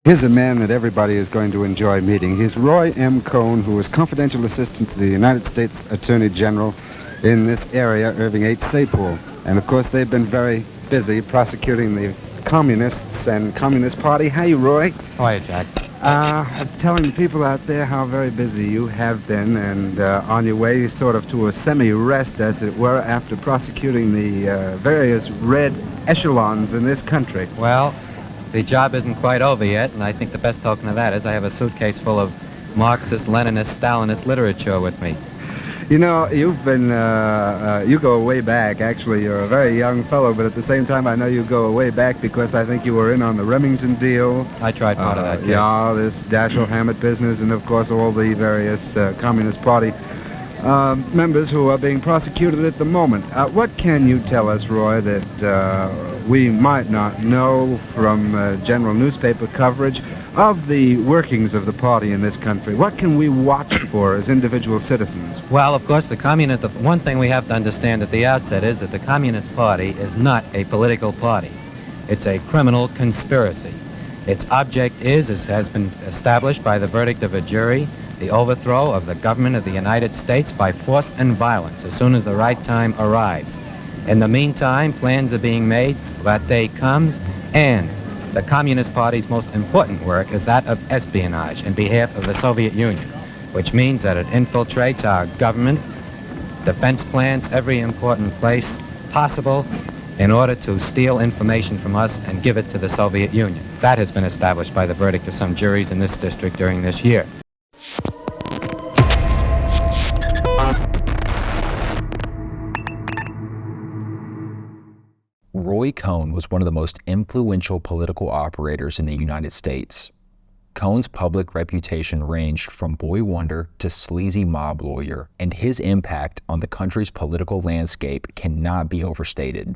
Here's a man that everybody is going to enjoy meeting. He's Roy M. Cohn, who is confidential assistant to the United States Attorney General in this area, Irving H. Sapool. And of course, they've been very busy prosecuting the communists and Communist Party. How you, Roy? How are you, Jack? I'm telling the people out there how very busy you have been, and on your way sort of to a semi-rest, as it were, after prosecuting the various red echelons in this country. Well, the job isn't quite over yet, and I think the best token of that is I have a suitcase full of Marxist, Leninist, Stalinist literature with me. You know, you've been, you go way back. Actually, you're a very young fellow, but at the same time, I know you go way back because I think you were in on the Remington deal. I tried part of that case. Yeah, this Dashiell Hammett business, and of course all the various Communist Party members who are being prosecuted at the moment. What can you tell us, Roy, that we might not know from general newspaper coverage of the workings of the party in this country? What can we watch for as individual citizens? Well, of course, the one thing we have to understand at the outset is that the Communist Party is not a political party. It's a criminal conspiracy. Its object is, as has been established by the verdict of a jury, the overthrow of the government of the United States by force and violence as soon as the right time arrives. In the meantime, plans are being made. That day comes, and the Communist Party's most important work is that of espionage in behalf of the Soviet Union, which means that it infiltrates our government, defense plans, every important place possible in order to steal information from us and give it to the Soviet Union. That has been established by the verdict of some juries in this district during this year. Roy Cohn was one of the most influential political operators in the United States. Cohn's public reputation ranged from boy wonder to sleazy mob lawyer, and his impact on the country's political landscape cannot be overstated.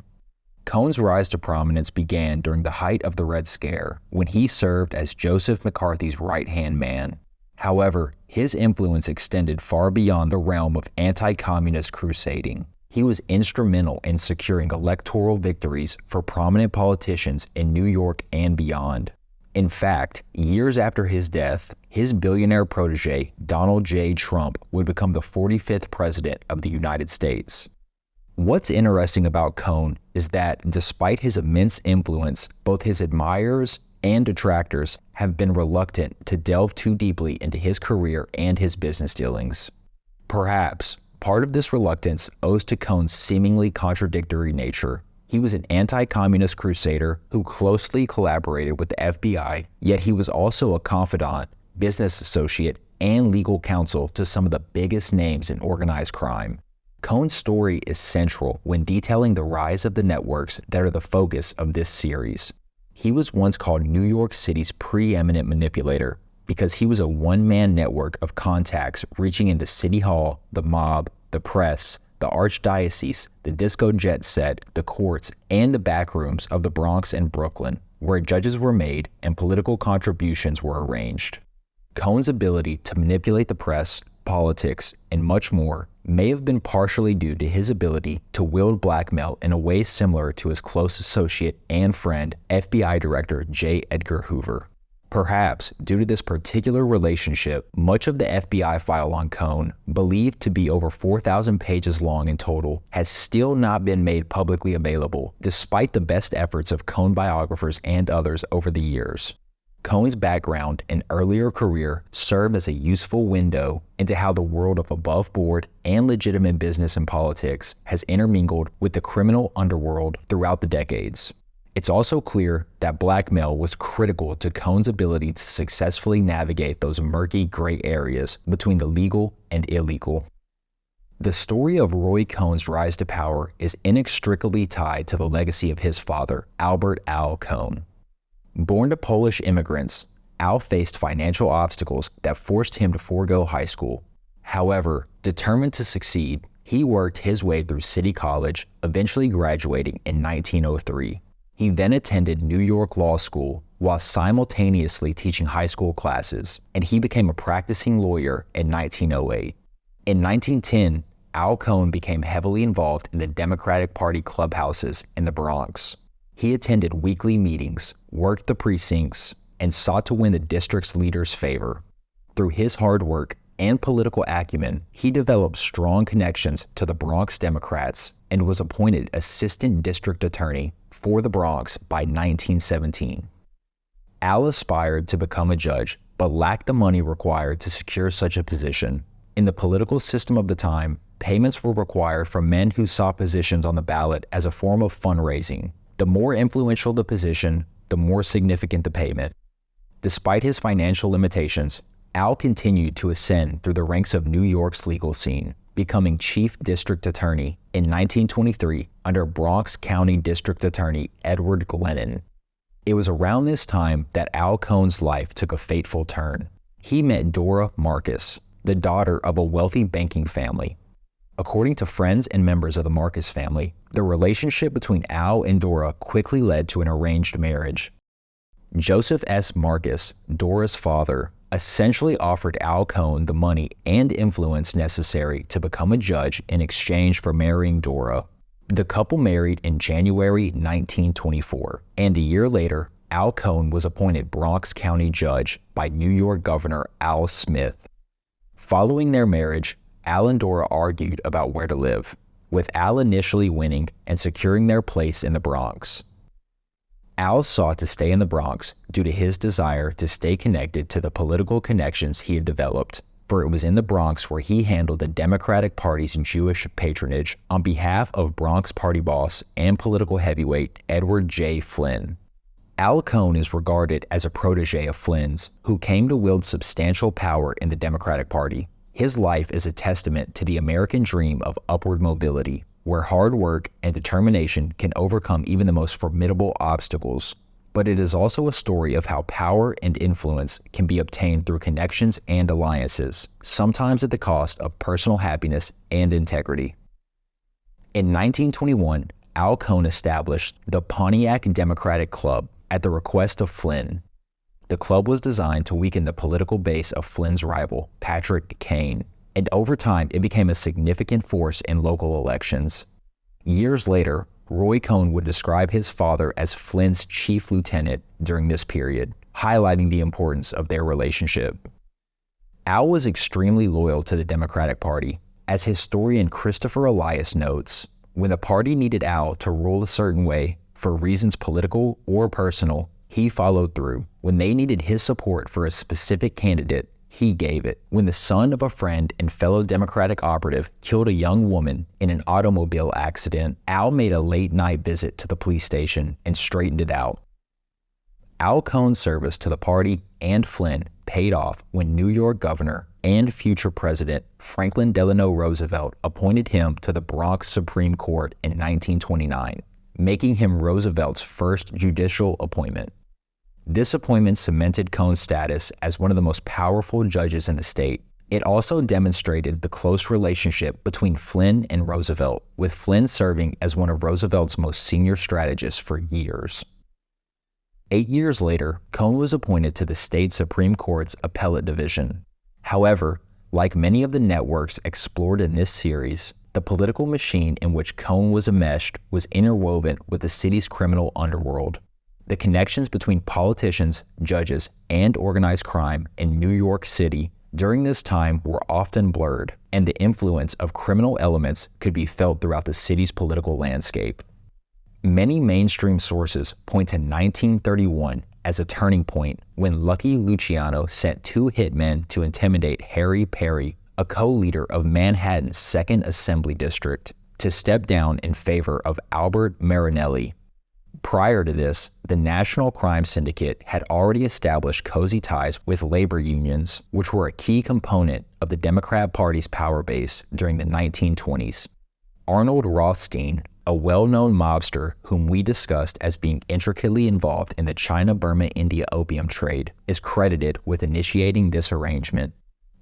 Cohn's rise to prominence began during the height of the Red Scare, when he served as Joseph McCarthy's right-hand man. However, his influence extended far beyond the realm of anti-communist crusading. He was instrumental in securing electoral victories for prominent politicians in New York and beyond. In fact, years after his death, his billionaire protege, Donald J. Trump, would become the 45th president of the United States. What's interesting about Cohn is that despite his immense influence, both his admirers and detractors have been reluctant to delve too deeply into his career and his business dealings. Perhaps part of this reluctance owes to Cohn's seemingly contradictory nature. He was an anti-communist crusader who closely collaborated with the FBI, yet he was also a confidant, business associate, and legal counsel to some of the biggest names in organized crime. Cohn's story is central when detailing the rise of the networks that are the focus of this series. He was once called New York City's preeminent manipulator because he was a one-man network of contacts reaching into City Hall, the mob, the press, the archdiocese, the disco jet set, the courts, and the backrooms of the Bronx and Brooklyn, where judges were made and political contributions were arranged. Cohn's ability to manipulate the press, politics, and much more may have been partially due to his ability to wield blackmail in a way similar to his close associate and friend, FBI Director J. Edgar Hoover. Perhaps, due to this particular relationship, much of the FBI file on Cohn, believed to be over 4,000 pages long in total, has still not been made publicly available, despite the best efforts of Cohn biographers and others over the years. Cohn's background and earlier career served as a useful window into how the world of above-board and legitimate business and politics has intermingled with the criminal underworld throughout the decades. It's also clear that blackmail was critical to Cohn's ability to successfully navigate those murky gray areas between the legal and illegal. The story of Roy Cohn's rise to power is inextricably tied to the legacy of his father, Albert Al Cohn. Born to Polish immigrants, Al faced financial obstacles that forced him to forego high school. However, determined to succeed, he worked his way through City College, eventually graduating in 1903. He then attended New York Law School while simultaneously teaching high school classes, and he became a practicing lawyer in 1908. In 1910, Al Cohn became heavily involved in the Democratic Party clubhouses in the Bronx. He attended weekly meetings, worked the precincts, and sought to win the district's leader's favor. Through his hard work and political acumen, he developed strong connections to the Bronx Democrats and was appointed assistant district attorney for the Bronx by 1917. Al aspired to become a judge, but lacked the money required to secure such a position. In the political system of the time, payments were required from men who sought positions on the ballot as a form of fundraising. The more influential the position, the more significant the payment. Despite his financial limitations, Al continued to ascend through the ranks of New York's legal scene, becoming chief district attorney in 1923 under Bronx County District Attorney Edward Glennon. It was around this time that Al Cohn's life took a fateful turn. He met Dora Marcus, the daughter of a wealthy banking family. According to friends and members of the Marcus family, the relationship between Al and Dora quickly led to an arranged marriage. Joseph S. Marcus, Dora's father, essentially offered Al Cohn the money and influence necessary to become a judge in exchange for marrying Dora. The couple married in January 1924, and a year later, Al Cohn was appointed Bronx County Judge by New York Governor Al Smith. Following their marriage, Al and Dora argued about where to live, with Al initially winning and securing their place in the Bronx. Al sought to stay in the Bronx due to his desire to stay connected to the political connections he had developed, for it was in the Bronx where he handled the Democratic Party's Jewish patronage on behalf of Bronx party boss and political heavyweight Edward J. Flynn. Al Cohn is regarded as a protege of Flynn's, who came to wield substantial power in the Democratic Party. His life is a testament to the American dream of upward mobility, where hard work and determination can overcome even the most formidable obstacles. But it is also a story of how power and influence can be obtained through connections and alliances, sometimes at the cost of personal happiness and integrity. In 1921, Al Cohn established the Pontiac Democratic Club at the request of Flynn. The club was designed to weaken the political base of Flynn's rival, Patrick Kane, and over time it became a significant force in local elections. Years later, Roy Cohn would describe his father as Flynn's chief lieutenant during this period, highlighting the importance of their relationship. Al was extremely loyal to the Democratic Party. As historian Christopher Elias notes, when the party needed Al to rule a certain way, for reasons political or personal, he followed through. When they needed his support for a specific candidate, he gave it. When the son of a friend and fellow Democratic operative killed a young woman in an automobile accident, Al made a late-night visit to the police station and straightened it out. Al Cohn's service to the party and Flynn paid off when New York Governor and future President Franklin Delano Roosevelt appointed him to the Bronx Supreme Court in 1929, making him Roosevelt's first judicial appointment. This appointment cemented Cohn's status as one of the most powerful judges in the state. It also demonstrated the close relationship between Flynn and Roosevelt, with Flynn serving as one of Roosevelt's most senior strategists for years. 8 years later, Cohn was appointed to the state Supreme Court's Appellate Division. However, like many of the networks explored in this series, the political machine in which Cohn was enmeshed was interwoven with the city's criminal underworld. The connections between politicians, judges, and organized crime in New York City during this time were often blurred, and the influence of criminal elements could be felt throughout the city's political landscape. Many mainstream sources point to 1931 as a turning point when Lucky Luciano sent 2 hitmen to intimidate Harry Perry, a co-leader of Manhattan's 2nd Assembly District, to step down in favor of Albert Marinelli. Prior to this, the National Crime Syndicate had already established cozy ties with labor unions, which were a key component of the Democrat Party's power base during the 1920s. Arnold Rothstein, a well-known mobster whom we discussed as being intricately involved in the China-Burma-India opium trade, is credited with initiating this arrangement.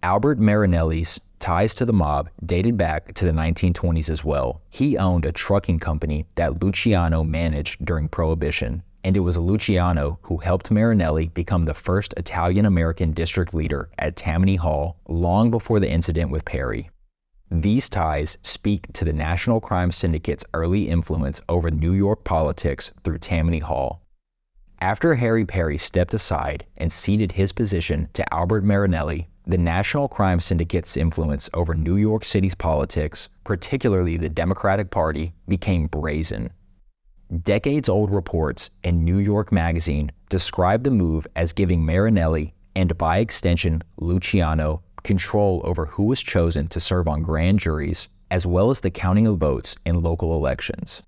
Albert Marinelli's ties to the mob dated back to the 1920s as well. He owned a trucking company that Luciano managed during Prohibition, and it was Luciano who helped Marinelli become the first Italian-American district leader at Tammany Hall long before the incident with Perry. These ties speak to the National Crime Syndicate's early influence over New York politics through Tammany Hall. After Harry Perry stepped aside and ceded his position to Albert Marinelli, the National Crime Syndicate's influence over New York City's politics, particularly the Democratic Party, became brazen. Decades-old reports in New York Magazine described the move as giving Marinelli, and by extension Luciano, control over who was chosen to serve on grand juries, as well as the counting of votes in local elections.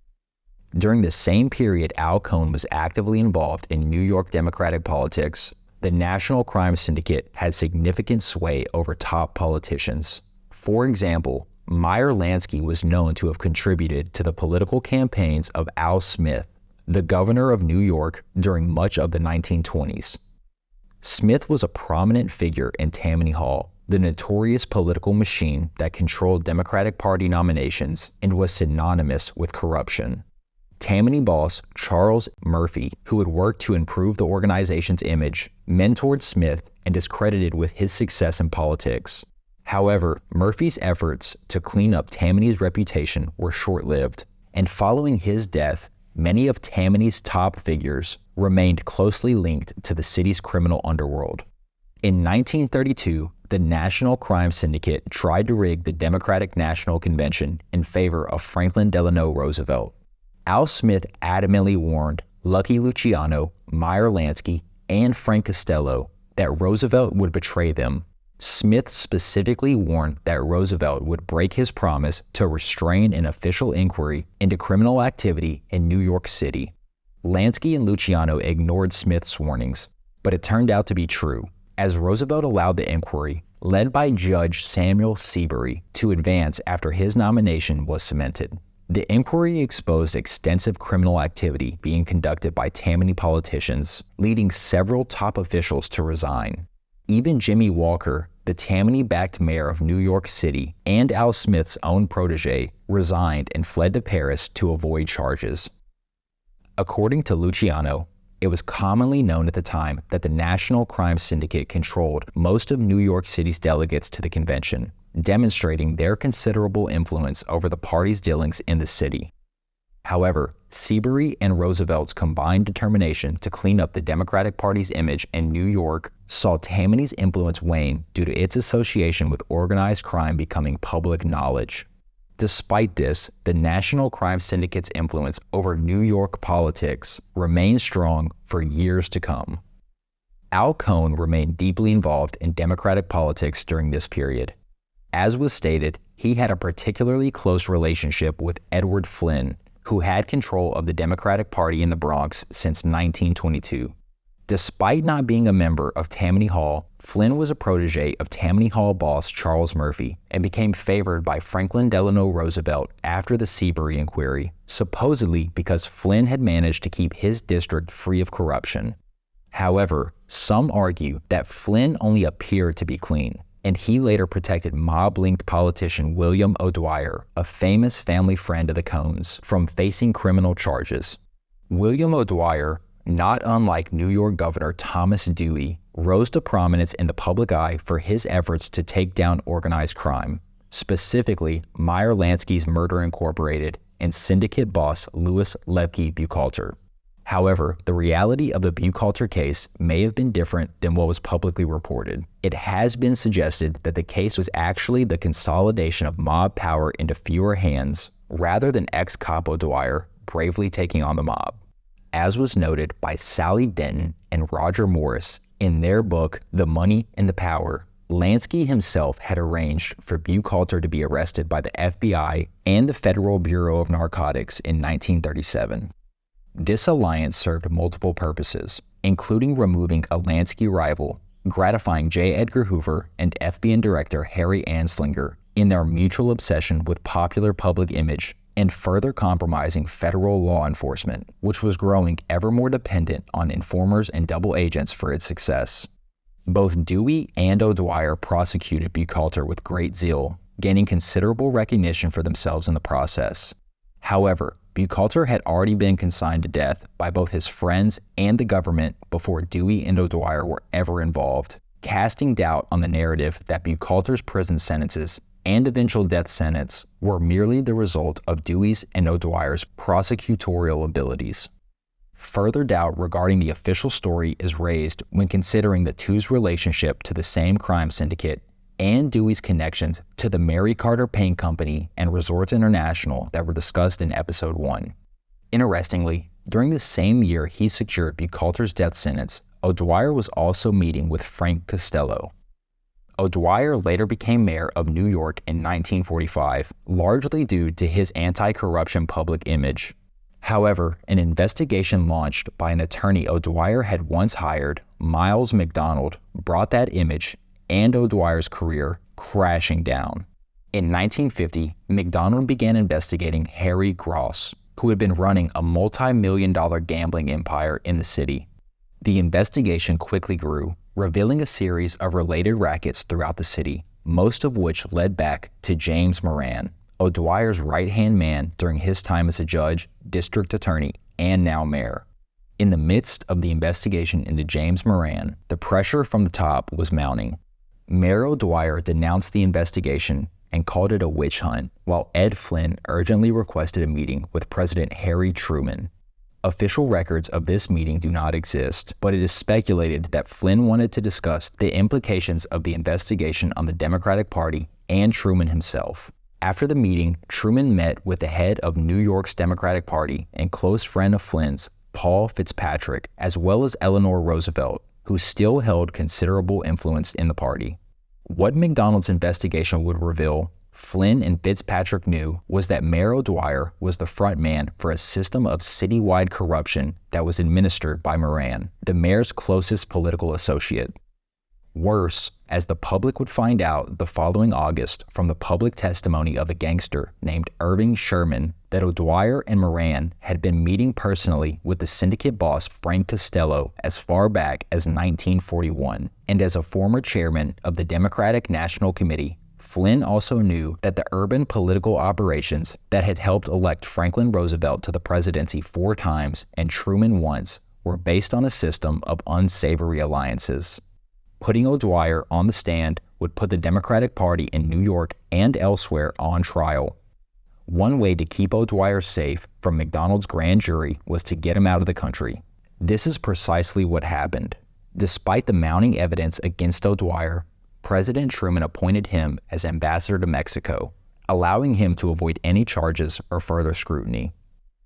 During the same period Al Cohn was actively involved in New York Democratic politics, the National Crime Syndicate had significant sway over top politicians. For example, Meyer Lansky was known to have contributed to the political campaigns of Al Smith, the governor of New York during much of the 1920s. Smith was a prominent figure in Tammany Hall, the notorious political machine that controlled Democratic Party nominations and was synonymous with corruption. Tammany boss Charles Murphy, who had worked to improve the organization's image, mentored Smith and is credited with his success in politics. However, Murphy's efforts to clean up Tammany's reputation were short-lived, and following his death, many of Tammany's top figures remained closely linked to the city's criminal underworld. In 1932, the National Crime Syndicate tried to rig the Democratic National Convention in favor of Franklin Delano Roosevelt. Al Smith adamantly warned Lucky Luciano, Meyer Lansky, and Frank Costello that Roosevelt would betray them. Smith specifically warned that Roosevelt would break his promise to restrain an official inquiry into criminal activity in New York City. Lansky and Luciano ignored Smith's warnings, but it turned out to be true, as Roosevelt allowed the inquiry, led by Judge Samuel Seabury, to advance after his nomination was cemented. The inquiry exposed extensive criminal activity being conducted by Tammany politicians, leading several top officials to resign. Even Jimmy Walker, the Tammany-backed mayor of New York City and Al Smith's own protege, resigned and fled to Paris to avoid charges. According to Luciano, it was commonly known at the time that the National Crime Syndicate controlled most of New York City's delegates to the convention, demonstrating their considerable influence over the party's dealings in the city. However, Seabury and Roosevelt's combined determination to clean up the Democratic Party's image in New York saw Tammany's influence wane due to its association with organized crime becoming public knowledge. Despite this, the National Crime Syndicate's influence over New York politics remained strong for years to come. Al Cohn remained deeply involved in Democratic politics during this period. As was stated, he had a particularly close relationship with Edward Flynn, who had control of the Democratic Party in the Bronx since 1922. Despite not being a member of Tammany Hall, Flynn was a protege of Tammany Hall boss Charles Murphy and became favored by Franklin Delano Roosevelt after the Seabury inquiry, supposedly because Flynn had managed to keep his district free of corruption. However, some argue that Flynn only appeared to be clean, and he later protected mob-linked politician William O'Dwyer, a famous family friend of the Cohns, from facing criminal charges. William O'Dwyer, not unlike New York Governor Thomas Dewey, rose to prominence in the public eye for his efforts to take down organized crime, specifically Meyer Lansky's Murder Incorporated and syndicate boss Louis Lepke Buchalter. However, the reality of the Buchalter case may have been different than what was publicly reported. It has been suggested that the case was actually the consolidation of mob power into fewer hands, rather than ex-cop O'Dwyer bravely taking on the mob. As was noted by Sally Denton and Roger Morris in their book, The Money and the Power, Lansky himself had arranged for Buchalter to be arrested by the FBI and the Federal Bureau of Narcotics in 1937. This alliance served multiple purposes, including removing a Lansky rival, gratifying J. Edgar Hoover and FBI Director Harry Anslinger in their mutual obsession with popular public image, and further compromising federal law enforcement, which was growing ever more dependent on informers and double agents for its success. Both Dewey and O'Dwyer prosecuted Buchalter with great zeal, gaining considerable recognition for themselves in the process. However, Buchalter had already been consigned to death by both his friends and the government before Dewey and O'Dwyer were ever involved, casting doubt on the narrative that Buchalter's prison sentences and eventual death sentence were merely the result of Dewey's and O'Dwyer's prosecutorial abilities. Further doubt regarding the official story is raised when considering the two's relationship to the same crime syndicate and Dewey's connections to the Mary Carter Paint Company and Resorts International that were discussed in episode 1. Interestingly, during the same year he secured Buchalter's death sentence, O'Dwyer was also meeting with Frank Costello. O'Dwyer later became mayor of New York in 1945, largely due to his anti-corruption public image. However, an investigation launched by an attorney O'Dwyer had once hired, Miles McDonald, brought that image and O'Dwyer's career crashing down. In 1950, McDonald began investigating Harry Gross, who had been running a multi-million-dollar gambling empire in the city. The investigation quickly grew, revealing a series of related rackets throughout the city, most of which led back to James Moran, O'Dwyer's right-hand man during his time as a judge, district attorney, and now mayor. In the midst of the investigation into James Moran, the pressure from the top was mounting. Mayor O'Dwyer denounced the investigation and called it a witch hunt, while Ed Flynn urgently requested a meeting with President Harry Truman. Official records of this meeting do not exist, but it is speculated that Flynn wanted to discuss the implications of the investigation on the Democratic Party and Truman himself. After the meeting, Truman met with the head of New York's Democratic Party and close friend of Flynn's, Paul Fitzpatrick, as well as Eleanor Roosevelt, who still held considerable influence in the party. What McDonald's investigation would reveal, Flynn and Fitzpatrick knew, was that Mayor O'Dwyer was the front man for a system of citywide corruption that was administered by Moran, the mayor's closest political associate. Worse, as the public would find out the following August from the public testimony of a gangster named Irving Sherman, that O'Dwyer and Moran had been meeting personally with the syndicate boss Frank Costello as far back as 1941, and as a former chairman of the Democratic National Committee, Flynn also knew that the urban political operations that had helped elect Franklin Roosevelt to the presidency 4 times and Truman once were based on a system of unsavory alliances. Putting O'Dwyer on the stand would put the Democratic Party in New York and elsewhere on trial. One way to keep O'Dwyer safe from McDonald's grand jury was to get him out of the country. This is precisely what happened. Despite the mounting evidence against O'Dwyer, President Truman appointed him as ambassador to Mexico, allowing him to avoid any charges or further scrutiny.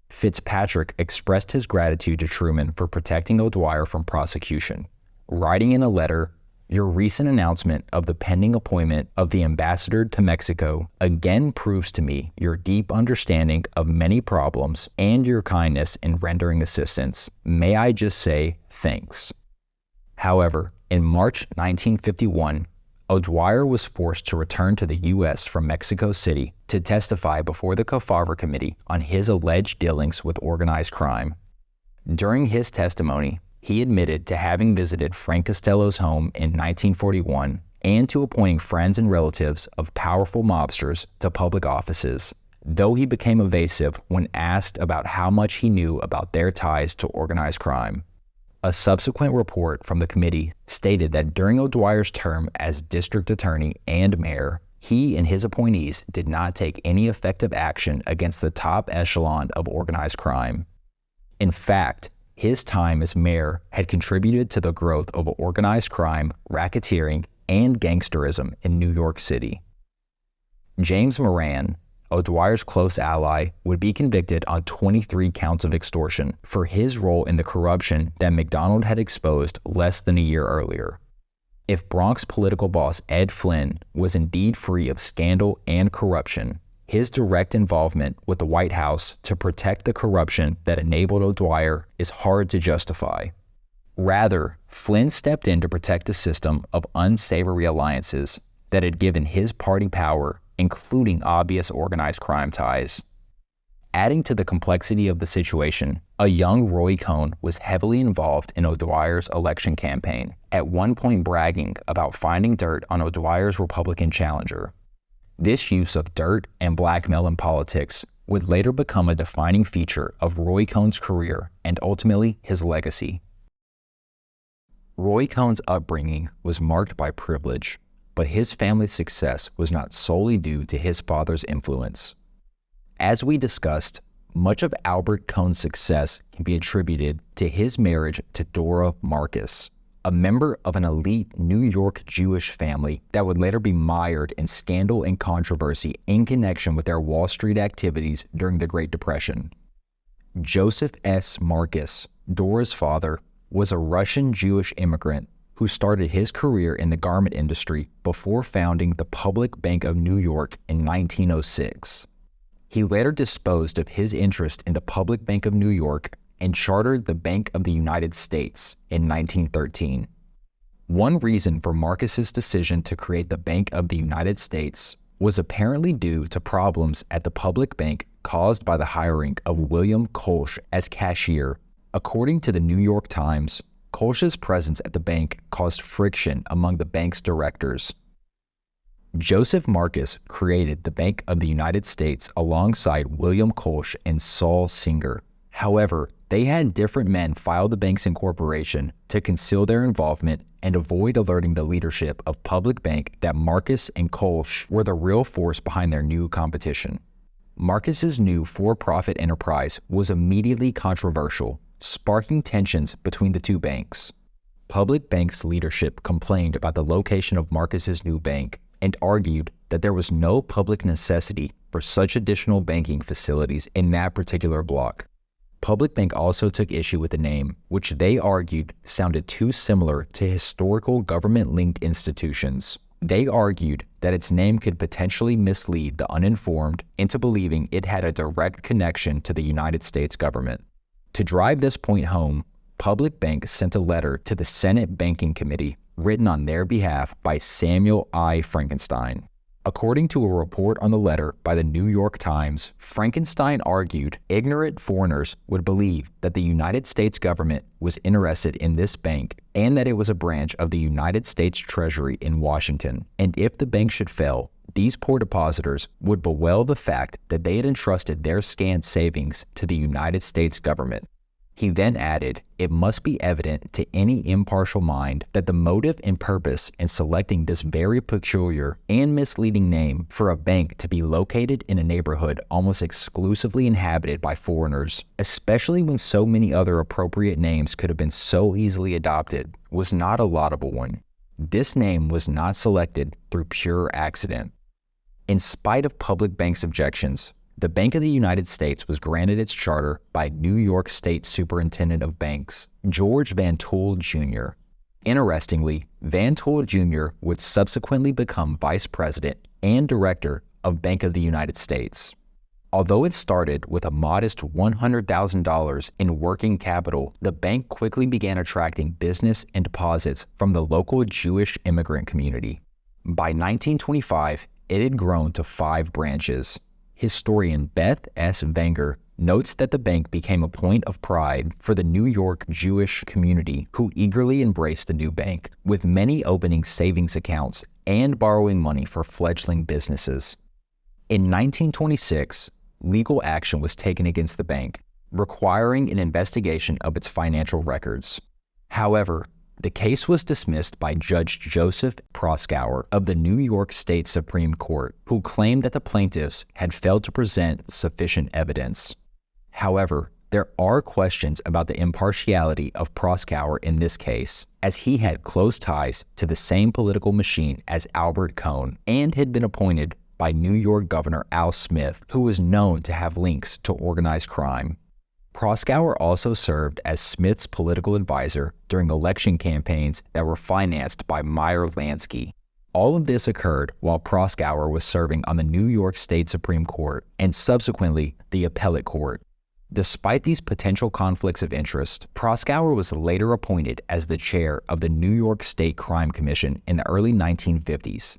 Fitzpatrick expressed his gratitude to Truman for protecting O'Dwyer from prosecution, writing in a letter, "Your recent announcement of the pending appointment of the ambassador to Mexico again proves to me your deep understanding of many problems and your kindness in rendering assistance. May I just say thanks." However, in March 1951, O'Dwyer was forced to return to the U.S. from Mexico City to testify before the Kefauver Committee on his alleged dealings with organized crime. During his testimony, he admitted to having visited Frank Costello's home in 1941 and to appointing friends and relatives of powerful mobsters to public offices, though he became evasive when asked about how much he knew about their ties to organized crime. A subsequent report from the committee stated that during O'Dwyer's term as district attorney and mayor, he and his appointees did not take any effective action against the top echelon of organized crime. In fact, his time as mayor had contributed to the growth of organized crime, racketeering, and gangsterism in New York City. James Moran, O'Dwyer's close ally, would be convicted on 23 counts of extortion for his role in the corruption that McDonald had exposed less than a year earlier. If Bronx political boss Ed Flynn was indeed free of scandal and corruption, his direct involvement with the White House to protect the corruption that enabled O'Dwyer is hard to justify. Rather, Flynn stepped in to protect the system of unsavory alliances that had given his party power, including obvious organized crime ties. Adding to the complexity of the situation, a young Roy Cohn was heavily involved in O'Dwyer's election campaign, at one point bragging about finding dirt on O'Dwyer's Republican challenger. This use of dirt and blackmail in politics would later become a defining feature of Roy Cohn's career and ultimately his legacy. Roy Cohn's upbringing was marked by privilege, but his family's success was not solely due to his father's influence. As we discussed, Much of Albert Cohn's success can be attributed to his marriage to Dora Marcus, a member of an elite New York Jewish family that would later be mired in scandal and controversy in connection with their Wall Street activities during the Great Depression. Joseph S. Marcus, Dora's father, was a Russian Jewish immigrant who started his career in the garment industry before founding the Public Bank of New York in 1906. He later disposed of his interest in the Public Bank of New York and chartered the Bank of the United States in 1913. One reason for Marcus's decision to create the Bank of the United States was apparently due to problems at the public bank caused by the hiring of William Kolsch as cashier. According to the New York Times, Kolsch's presence at the bank caused friction among the bank's directors. Joseph Marcus created the Bank of the United States alongside William Kolsch and Saul Singer. However, they had different men file the bank's incorporation to conceal their involvement and avoid alerting the leadership of Public Bank that Marcus and Kolsch were the real force behind their new competition. Marcus's new for-profit enterprise was immediately controversial, sparking tensions between the two banks. Public Bank's leadership complained about the location of Marcus's new bank and argued that there was no public necessity for such additional banking facilities in that particular block. Public Bank also took issue with the name, which they argued sounded too similar to historical government-linked institutions. They argued that its name could potentially mislead the uninformed into believing it had a direct connection to the United States government. To drive this point home, Public Bank sent a letter to the Senate Banking Committee written on their behalf by Samuel I. Frankenstein. According to a report on the letter by the New York Times, Frankenstein argued ignorant foreigners would believe that the United States government was interested in this bank and that it was a branch of the United States Treasury in Washington. And if the bank should fail, these poor depositors would bewail the fact that they had entrusted their scant savings to the United States government. He then added, "It must be evident to any impartial mind that the motive and purpose in selecting this very peculiar and misleading name for a bank to be located in a neighborhood almost exclusively inhabited by foreigners, especially when so many other appropriate names could have been so easily adopted, was not a laudable one. This name was not selected through pure accident." In spite of Public Bank's objections, the Bank of the United States was granted its charter by New York State Superintendent of Banks, George Van Tuyl Jr. Interestingly, Van Tuyl Jr. would subsequently become Vice President and Director of Bank of the United States. Although it started with a modest $100,000 in working capital, the bank quickly began attracting business and deposits from the local Jewish immigrant community. By 1925, it had grown to 5 branches. Historian Beth S. Wenger notes that the bank became a point of pride for the New York Jewish community who eagerly embraced the new bank, with many opening savings accounts and borrowing money for fledgling businesses. In 1926, legal action was taken against the bank, requiring an investigation of its financial records. However, the case was dismissed by Judge Joseph Proskauer of the New York State Supreme Court, who claimed that the plaintiffs had failed to present sufficient evidence. However, there are questions about the impartiality of Proskauer in this case, as he had close ties to the same political machine as Albert Cohn and had been appointed by New York Governor Al Smith, who was known to have links to organized crime. Proskauer also served as Smith's political advisor during election campaigns that were financed by Meyer Lansky. All of this occurred while Proskauer was serving on the New York State Supreme Court and subsequently the Appellate Court. Despite these potential conflicts of interest, Proskauer was later appointed as the chair of the New York State Crime Commission in the early 1950s.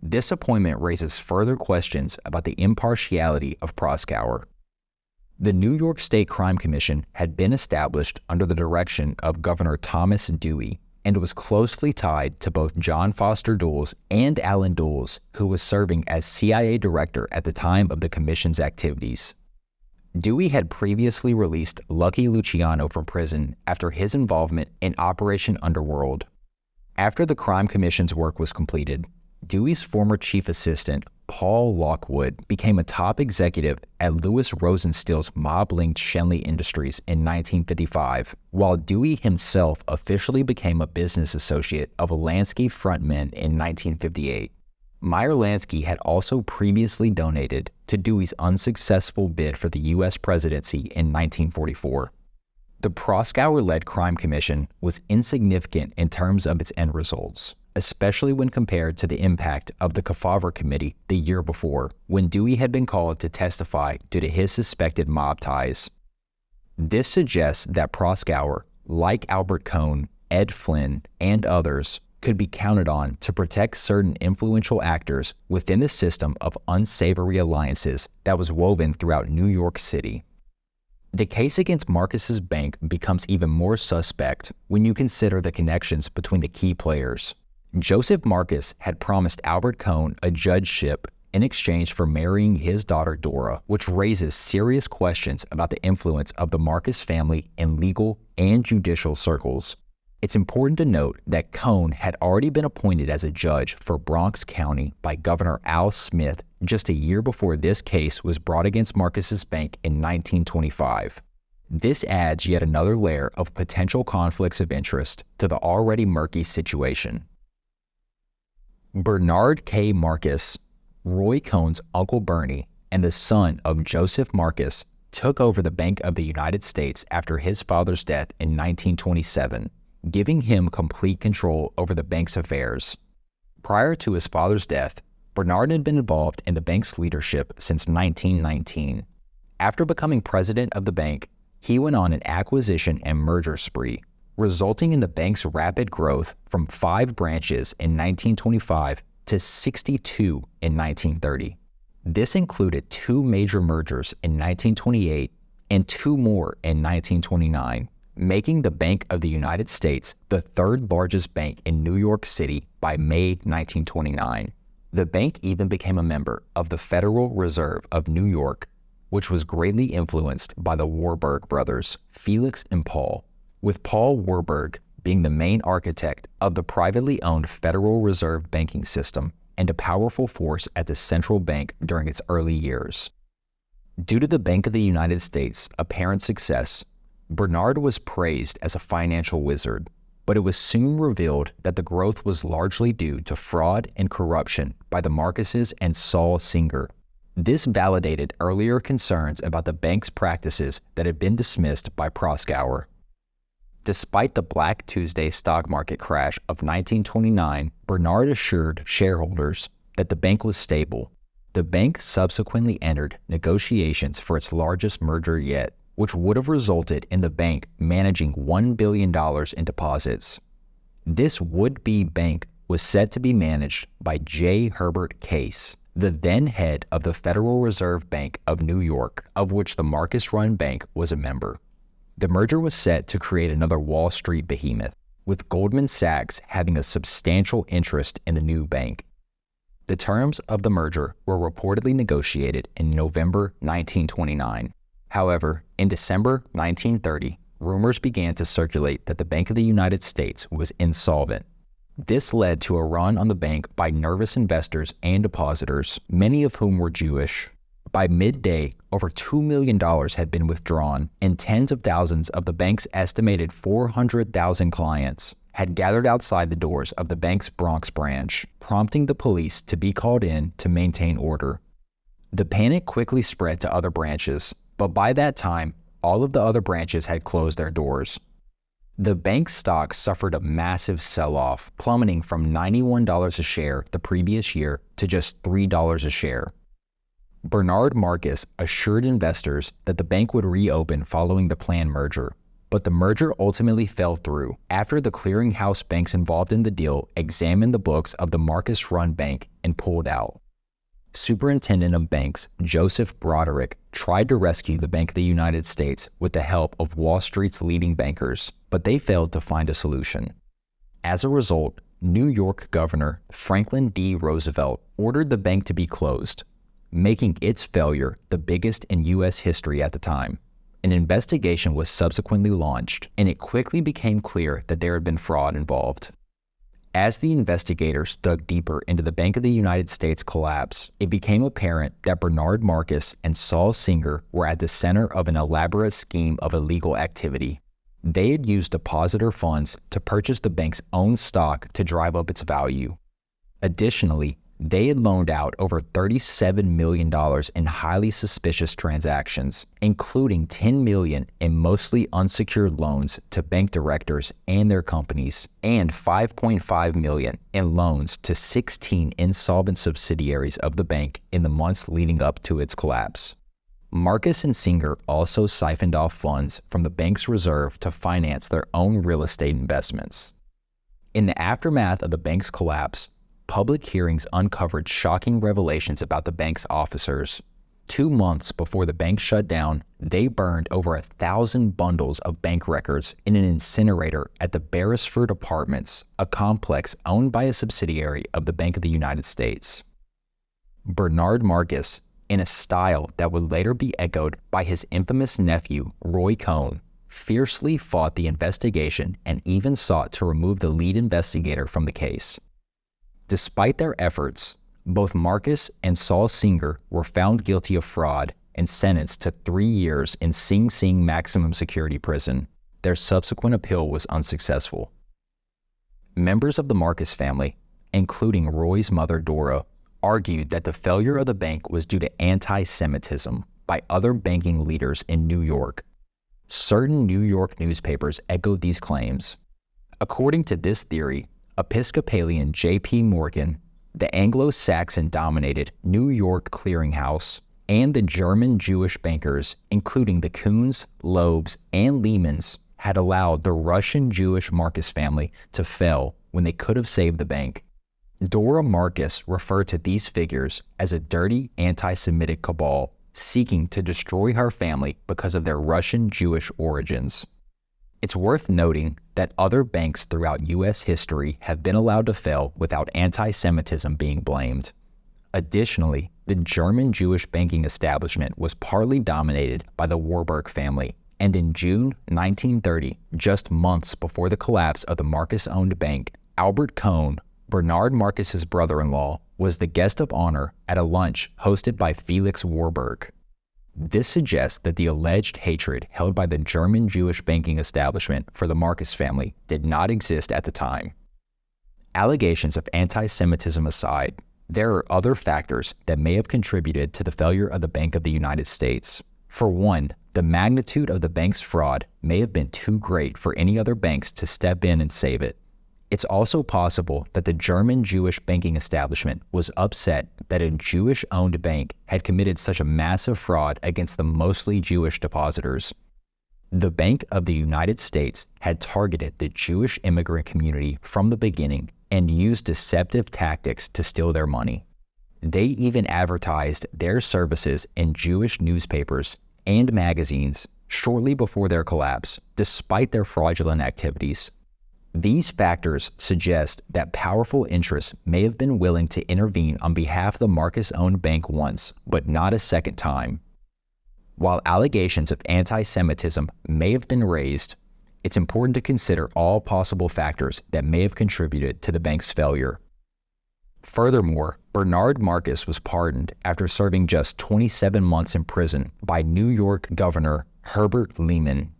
This appointment raises further questions about the impartiality of Proskauer. The New York State Crime Commission had been established under the direction of Governor Thomas Dewey and was closely tied to both John Foster Dulles and Allen Dulles, who was serving as CIA director at the time of the commission's activities. Dewey had previously released Lucky Luciano from prison after his involvement in Operation Underworld. After the Crime Commission's work was completed, Dewey's former chief assistant, Paul Lockwood became a top executive at Louis Rosensteel's mob-linked Schenley Industries in 1955, while Dewey himself officially became a business associate of Lansky frontmen in 1958. Meyer Lansky had also previously donated to Dewey's unsuccessful bid for the U.S. presidency in 1944. The Proskauer-led crime commission was insignificant in terms of its end results, especially when compared to the impact of the Kefauver Committee the year before, when Dewey had been called to testify due to his suspected mob ties. This suggests that Proskauer, like Albert Cohn, Ed Flynn, and others, could be counted on to protect certain influential actors within the system of unsavory alliances that was woven throughout New York City. The case against Marcus's bank becomes even more suspect when you consider the connections between the key players. Joseph Marcus had promised Albert Cohn a judgeship in exchange for marrying his daughter Dora, which raises serious questions about the influence of the Marcus family in legal and judicial circles. It's important to note that Cohn had already been appointed as a judge for Bronx County by Governor Al Smith just a year before this case was brought against Marcus's bank in 1925. This adds yet another layer of potential conflicts of interest to the already murky situation. Bernard K. Marcus, Roy Cohn's Uncle Bernie, and the son of Joseph Marcus, took over the Bank of the United States after his father's death in 1927. Giving him complete control over the bank's affairs. Prior to his father's death, Bernard had been involved in the bank's leadership since 1919. After becoming president of the bank, he went on an acquisition and merger spree, resulting in the bank's rapid growth from 5 branches in 1925 to 62 in 1930. This included 2 major mergers in 1928 and 2 more in 1929. Making the Bank of the United States the 3rd largest bank in New York City by May 1929. The bank even became a member of the Federal Reserve of New York, which was greatly influenced by the Warburg brothers, Felix and Paul, with Paul Warburg being the main architect of the privately owned Federal Reserve banking system and a powerful force at the central bank during its early years. Due to the Bank of the United States' apparent success, Bernard was praised as a financial wizard, but it was soon revealed that the growth was largely due to fraud and corruption by the Marcuses and Saul Singer. This validated earlier concerns about the bank's practices that had been dismissed by Proskauer. Despite the Black Tuesday stock market crash of 1929, Bernard assured shareholders that the bank was stable. The bank subsequently entered negotiations for its largest merger yet, which would have resulted in the bank managing $1 billion in deposits. This would-be bank was said to be managed by J. Herbert Case, the then head of the Federal Reserve Bank of New York, of which the Marcus-run bank was a member. The merger was set to create another Wall Street behemoth, with Goldman Sachs having a substantial interest in the new bank. The terms of the merger were reportedly negotiated in November 1929. However, in December 1930, rumors began to circulate that the Bank of the United States was insolvent. This led to a run on the bank by nervous investors and depositors, many of whom were Jewish. By midday, over $2 million had been withdrawn, and tens of thousands of the bank's estimated 400,000 clients had gathered outside the doors of the bank's Bronx branch, prompting the police to be called in to maintain order. The panic quickly spread to other branches, but by that time, all of the other branches had closed their doors. The bank's stock suffered a massive sell-off, plummeting from $91 a share the previous year to just $3 a share. Bernard Marcus assured investors that the bank would reopen following the planned merger, but the merger ultimately fell through after the clearinghouse banks involved in the deal examined the books of the Marcus-run bank and pulled out. Superintendent of Banks Joseph Broderick tried to rescue the Bank of the United States with the help of Wall Street's leading bankers, but they failed to find a solution. As a result, New York Governor Franklin D. Roosevelt ordered the bank to be closed, making its failure the biggest in U.S. history at the time. An investigation was subsequently launched, and it quickly became clear that there had been fraud involved. As the investigators dug deeper into the Bank of the United States collapse, it became apparent that Bernard Marcus and Saul Singer were at the center of an elaborate scheme of illegal activity. They had used depositor funds to purchase the bank's own stock to drive up its value. Additionally, they had loaned out over $37 million in highly suspicious transactions, including $10 million in mostly unsecured loans to bank directors and their companies, and $5.5 million in loans to 16 insolvent subsidiaries of the bank in the months leading up to its collapse. Marcus and Singer also siphoned off funds from the bank's reserve to finance their own real estate investments. In the aftermath of the bank's collapse, public hearings uncovered shocking revelations about the bank's officers. 2 months before the bank shut down, they burned over 1,000 bundles of bank records in an incinerator at the Beresford Apartments, a complex owned by a subsidiary of the Bank of the United States. Bernard Marcus, in a style that would later be echoed by his infamous nephew, Roy Cohn, fiercely fought the investigation and even sought to remove the lead investigator from the case. Despite their efforts, both Marcus and Saul Singer were found guilty of fraud and sentenced to 3 years in Sing Sing maximum security prison. Their subsequent appeal was unsuccessful. Members of the Marcus family, including Roy's mother Dora, argued that the failure of the bank was due to anti-Semitism by other banking leaders in New York. Certain New York newspapers echoed these claims. According to this theory, Episcopalian J.P. Morgan, the Anglo-Saxon-dominated New York clearinghouse, and the German Jewish bankers, including the Kuhns, Loebs, and Lehmans, had allowed the Russian Jewish Marcus family to fail when they could have saved the bank. Dora Marcus referred to these figures as a dirty anti-Semitic cabal seeking to destroy her family because of their Russian Jewish origins. It's worth noting that other banks throughout U.S. history have been allowed to fail without anti-Semitism being blamed. Additionally, the German Jewish banking establishment was partly dominated by the Warburg family, and in June 1930, just months before the collapse of the Marcus-owned bank, Albert Cohn, Bernard Marcus's brother-in-law, was the guest of honor at a lunch hosted by Felix Warburg. This suggests that the alleged hatred held by the German Jewish banking establishment for the Marcus family did not exist at the time. Allegations of anti-Semitism aside, there are other factors that may have contributed to the failure of the Bank of the United States. For one, the magnitude of the bank's fraud may have been too great for any other banks to step in and save it. It's also possible that the German Jewish banking establishment was upset that a Jewish-owned bank had committed such a massive fraud against the mostly Jewish depositors. The Bank of the United States had targeted the Jewish immigrant community from the beginning and used deceptive tactics to steal their money. They even advertised their services in Jewish newspapers and magazines shortly before their collapse, despite their fraudulent activities. These factors suggest that powerful interests may have been willing to intervene on behalf of the Marcus-owned bank once, but not a second time. While allegations of anti-Semitism may have been raised, it's important to consider all possible factors that may have contributed to the bank's failure. Furthermore, Bernard Marcus was pardoned after serving just 27 months in prison by New York Governor Herbert Lehman.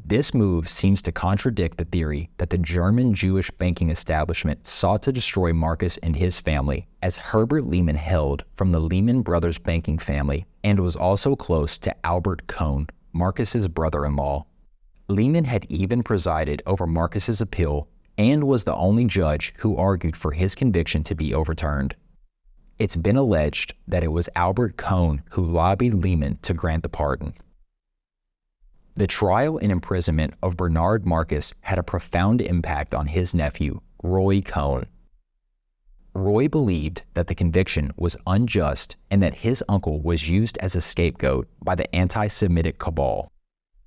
This move seems to contradict the theory that the German Jewish banking establishment sought to destroy Marcus and his family, as Herbert Lehman hailed from the Lehman Brothers banking family and was also close to Albert Cohn, Marcus's brother-in-law. Lehman had even presided over Marcus's appeal and was the only judge who argued for his conviction to be overturned. It's been alleged that it was Albert Cohn who lobbied Lehman to grant the pardon. The trial and imprisonment of Bernard Marcus had a profound impact on his nephew, Roy Cohn. Roy believed that the conviction was unjust and that his uncle was used as a scapegoat by the anti-Semitic cabal.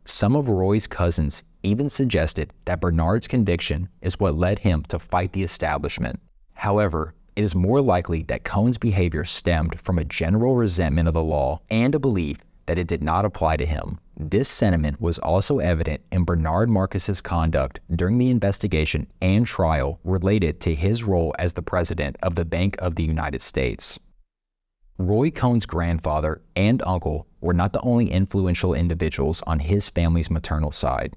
Some of Roy's cousins even suggested that Bernard's conviction is what led him to fight the establishment. However, it is more likely that Cohn's behavior stemmed from a general resentment of the law and a belief that it did not apply to him. This sentiment was also evident in Bernard Marcus's conduct during the investigation and trial related to his role as the president of the Bank of the United States. Roy Cohn's grandfather and uncle were not the only influential individuals on his family's maternal side.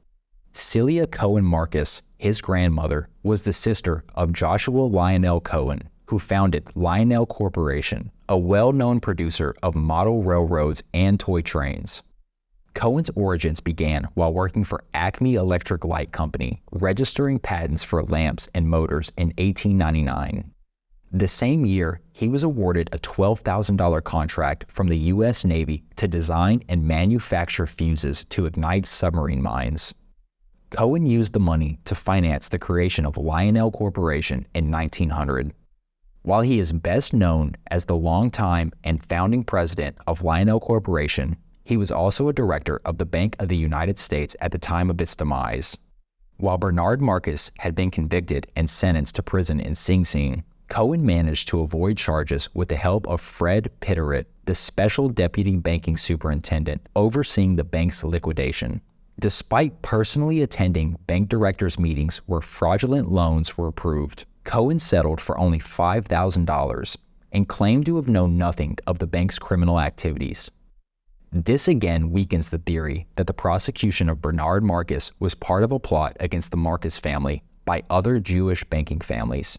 Celia Cohen Marcus, his grandmother, was the sister of Joshua Lionel Cohen, who founded Lionel Corporation, a well-known producer of model railroads and toy trains. Cohen's origins began while working for Acme Electric Light Company, registering patents for lamps and motors in 1899. The same year, he was awarded a $12,000 contract from the U.S. Navy to design and manufacture fuses to ignite submarine mines. Cohen used the money to finance the creation of Lionel Corporation in 1900. While he is best known as the longtime and founding president of Lionel Corporation, he was also a director of the Bank of the United States at the time of its demise. While Bernard Marcus had been convicted and sentenced to prison in Sing Sing, Cohen managed to avoid charges with the help of Fred Pitteritt, the special deputy banking superintendent overseeing the bank's liquidation. Despite personally attending bank directors' meetings where fraudulent loans were approved, Cohen settled for only $5,000 and claimed to have known nothing of the bank's criminal activities. This again weakens the theory that the prosecution of Bernard Marcus was part of a plot against the Marcus family by other Jewish banking families.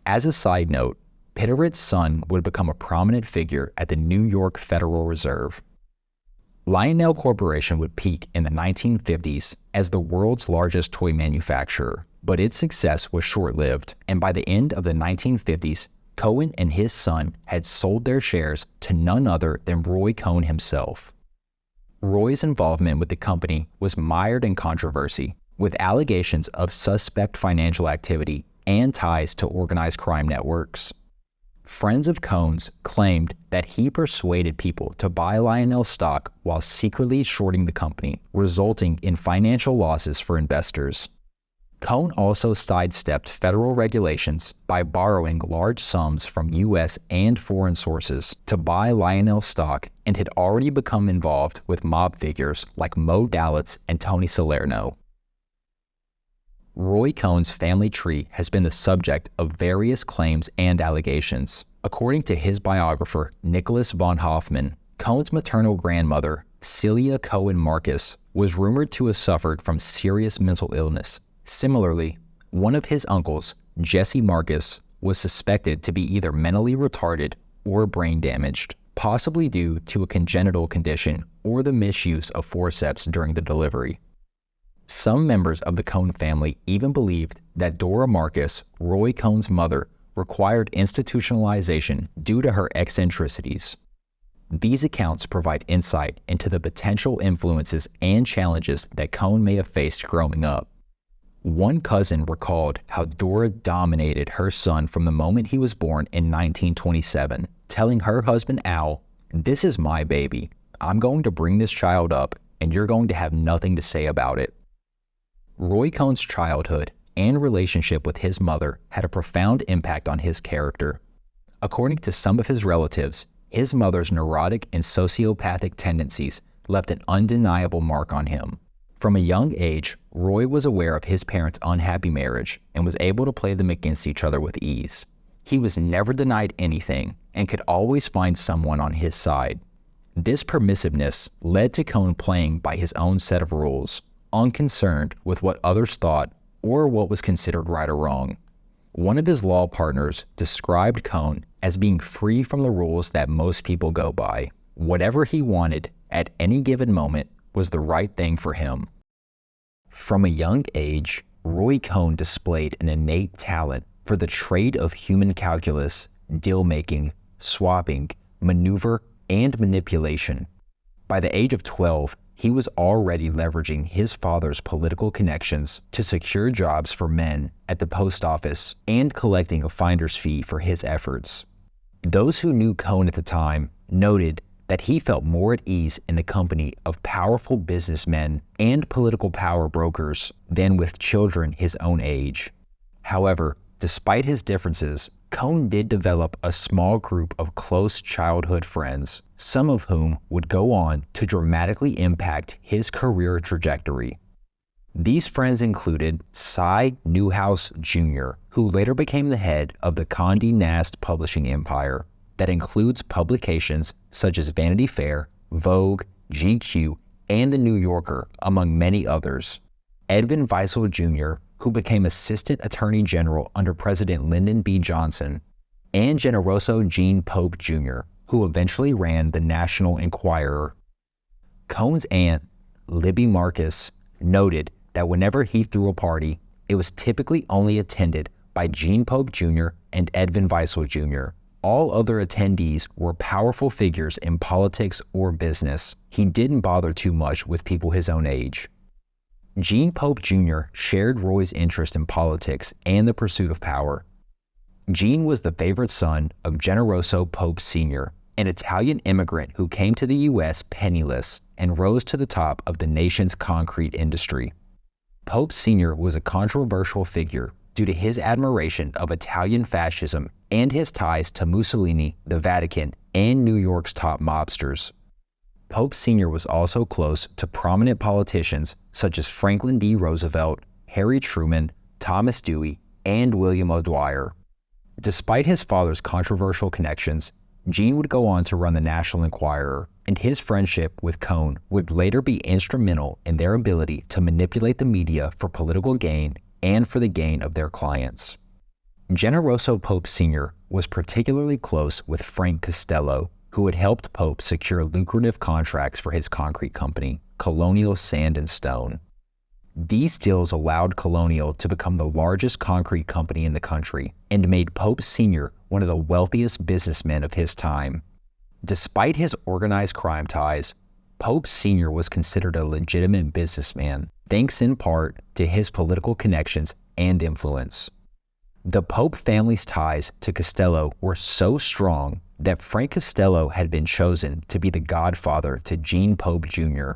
As a side note, Pitteritt's son would become a prominent figure at the New York Federal Reserve. Lionel Corporation would peak in the 1950s as the world's largest toy manufacturer, but its success was short-lived, and by the end of the 1950s, Cohen and his son had sold their shares to none other than Roy Cohn himself. Roy's involvement with the company was mired in controversy, with allegations of suspect financial activity and ties to organized crime networks. Friends of Cohn's claimed that he persuaded people to buy Lionel stock while secretly shorting the company, resulting in financial losses for investors. Cohn also sidestepped federal regulations by borrowing large sums from U.S. and foreign sources to buy Lionel stock and had already become involved with mob figures like Mo Dalitz and Tony Salerno. Roy Cohn's family tree has been the subject of various claims and allegations. According to his biographer, Nicholas von Hoffman, Cohn's maternal grandmother, Celia Cohen Marcus, was rumored to have suffered from serious mental illness. Similarly, one of his uncles, Jesse Marcus, was suspected to be either mentally retarded or brain damaged, possibly due to a congenital condition or the misuse of forceps during the delivery. Some members of the Cohn family even believed that Dora Marcus, Roy Cohn's mother, required institutionalization due to her eccentricities. These accounts provide insight into the potential influences and challenges that Cohn may have faced growing up. One cousin recalled how Dora dominated her son from the moment he was born in 1927, telling her husband Al, "This is my baby. I'm going to bring this child up, and you're going to have nothing to say about it." Roy Cohn's childhood and relationship with his mother had a profound impact on his character. According to some of his relatives, his mother's neurotic and sociopathic tendencies left an undeniable mark on him. From a young age, Roy was aware of his parents' unhappy marriage and was able to play them against each other with ease. He was never denied anything and could always find someone on his side. This permissiveness led to Cohn playing by his own set of rules, unconcerned with what others thought or what was considered right or wrong. One of his law partners described Cohn as being free from the rules that most people go by. Whatever he wanted at any given moment was the right thing for him. From a young age, Roy Cohn displayed an innate talent for the trade of human calculus, deal-making, swapping, maneuver, and manipulation. By the age of 12, he was already leveraging his father's political connections to secure jobs for men at the post office and collecting a finder's fee for his efforts. Those who knew Cohn at the time noted that he felt more at ease in the company of powerful businessmen and political power brokers than with children his own age. However, Despite his differences, Cohn did develop a small group of close childhood friends, some of whom would go on to dramatically impact his career trajectory. These friends included Cy Newhouse Jr., who later became the head of the Condé Nast publishing empire that includes publications such as Vanity Fair, Vogue, GQ, and The New Yorker, among many others. Edwin Weissel Jr., who became Assistant Attorney General under President Lyndon B. Johnson, and Generoso Gene Pope Jr., who eventually ran the National Enquirer. Cohn's aunt, Libby Marcus, noted that whenever he threw a party, it was typically only attended by Gene Pope Jr. and Edwin Weissel Jr. All other attendees were powerful figures in politics or business. He didn't bother too much with people his own age. Gene Pope Jr. shared Roy's interest in politics and the pursuit of power. Gene was the favorite son of Generoso Pope Sr., an Italian immigrant who came to the U.S. penniless and rose to the top of the nation's concrete industry. Pope Sr. was a controversial figure due to his admiration of Italian fascism and his ties to Mussolini, the Vatican, and New York's top mobsters. Pope Sr. was also close to prominent politicians such as Franklin D. Roosevelt, Harry Truman, Thomas Dewey, and William O'Dwyer. Despite his father's controversial connections, Gene would go on to run the National Enquirer, and his friendship with Cohn would later be instrumental in their ability to manipulate the media for political gain and for the gain of their clients. Generoso Pope Sr. was particularly close with Frank Costello, who had helped Pope secure lucrative contracts for his concrete company, Colonial Sand and Stone. These deals allowed Colonial to become the largest concrete company in the country and made Pope Sr. one of the wealthiest businessmen of his time. Despite his organized crime ties, Pope Sr. was considered a legitimate businessman, thanks in part to his political connections and influence. The Pope family's ties to Costello were so strong that Frank Costello had been chosen to be the godfather to Gene Pope Jr.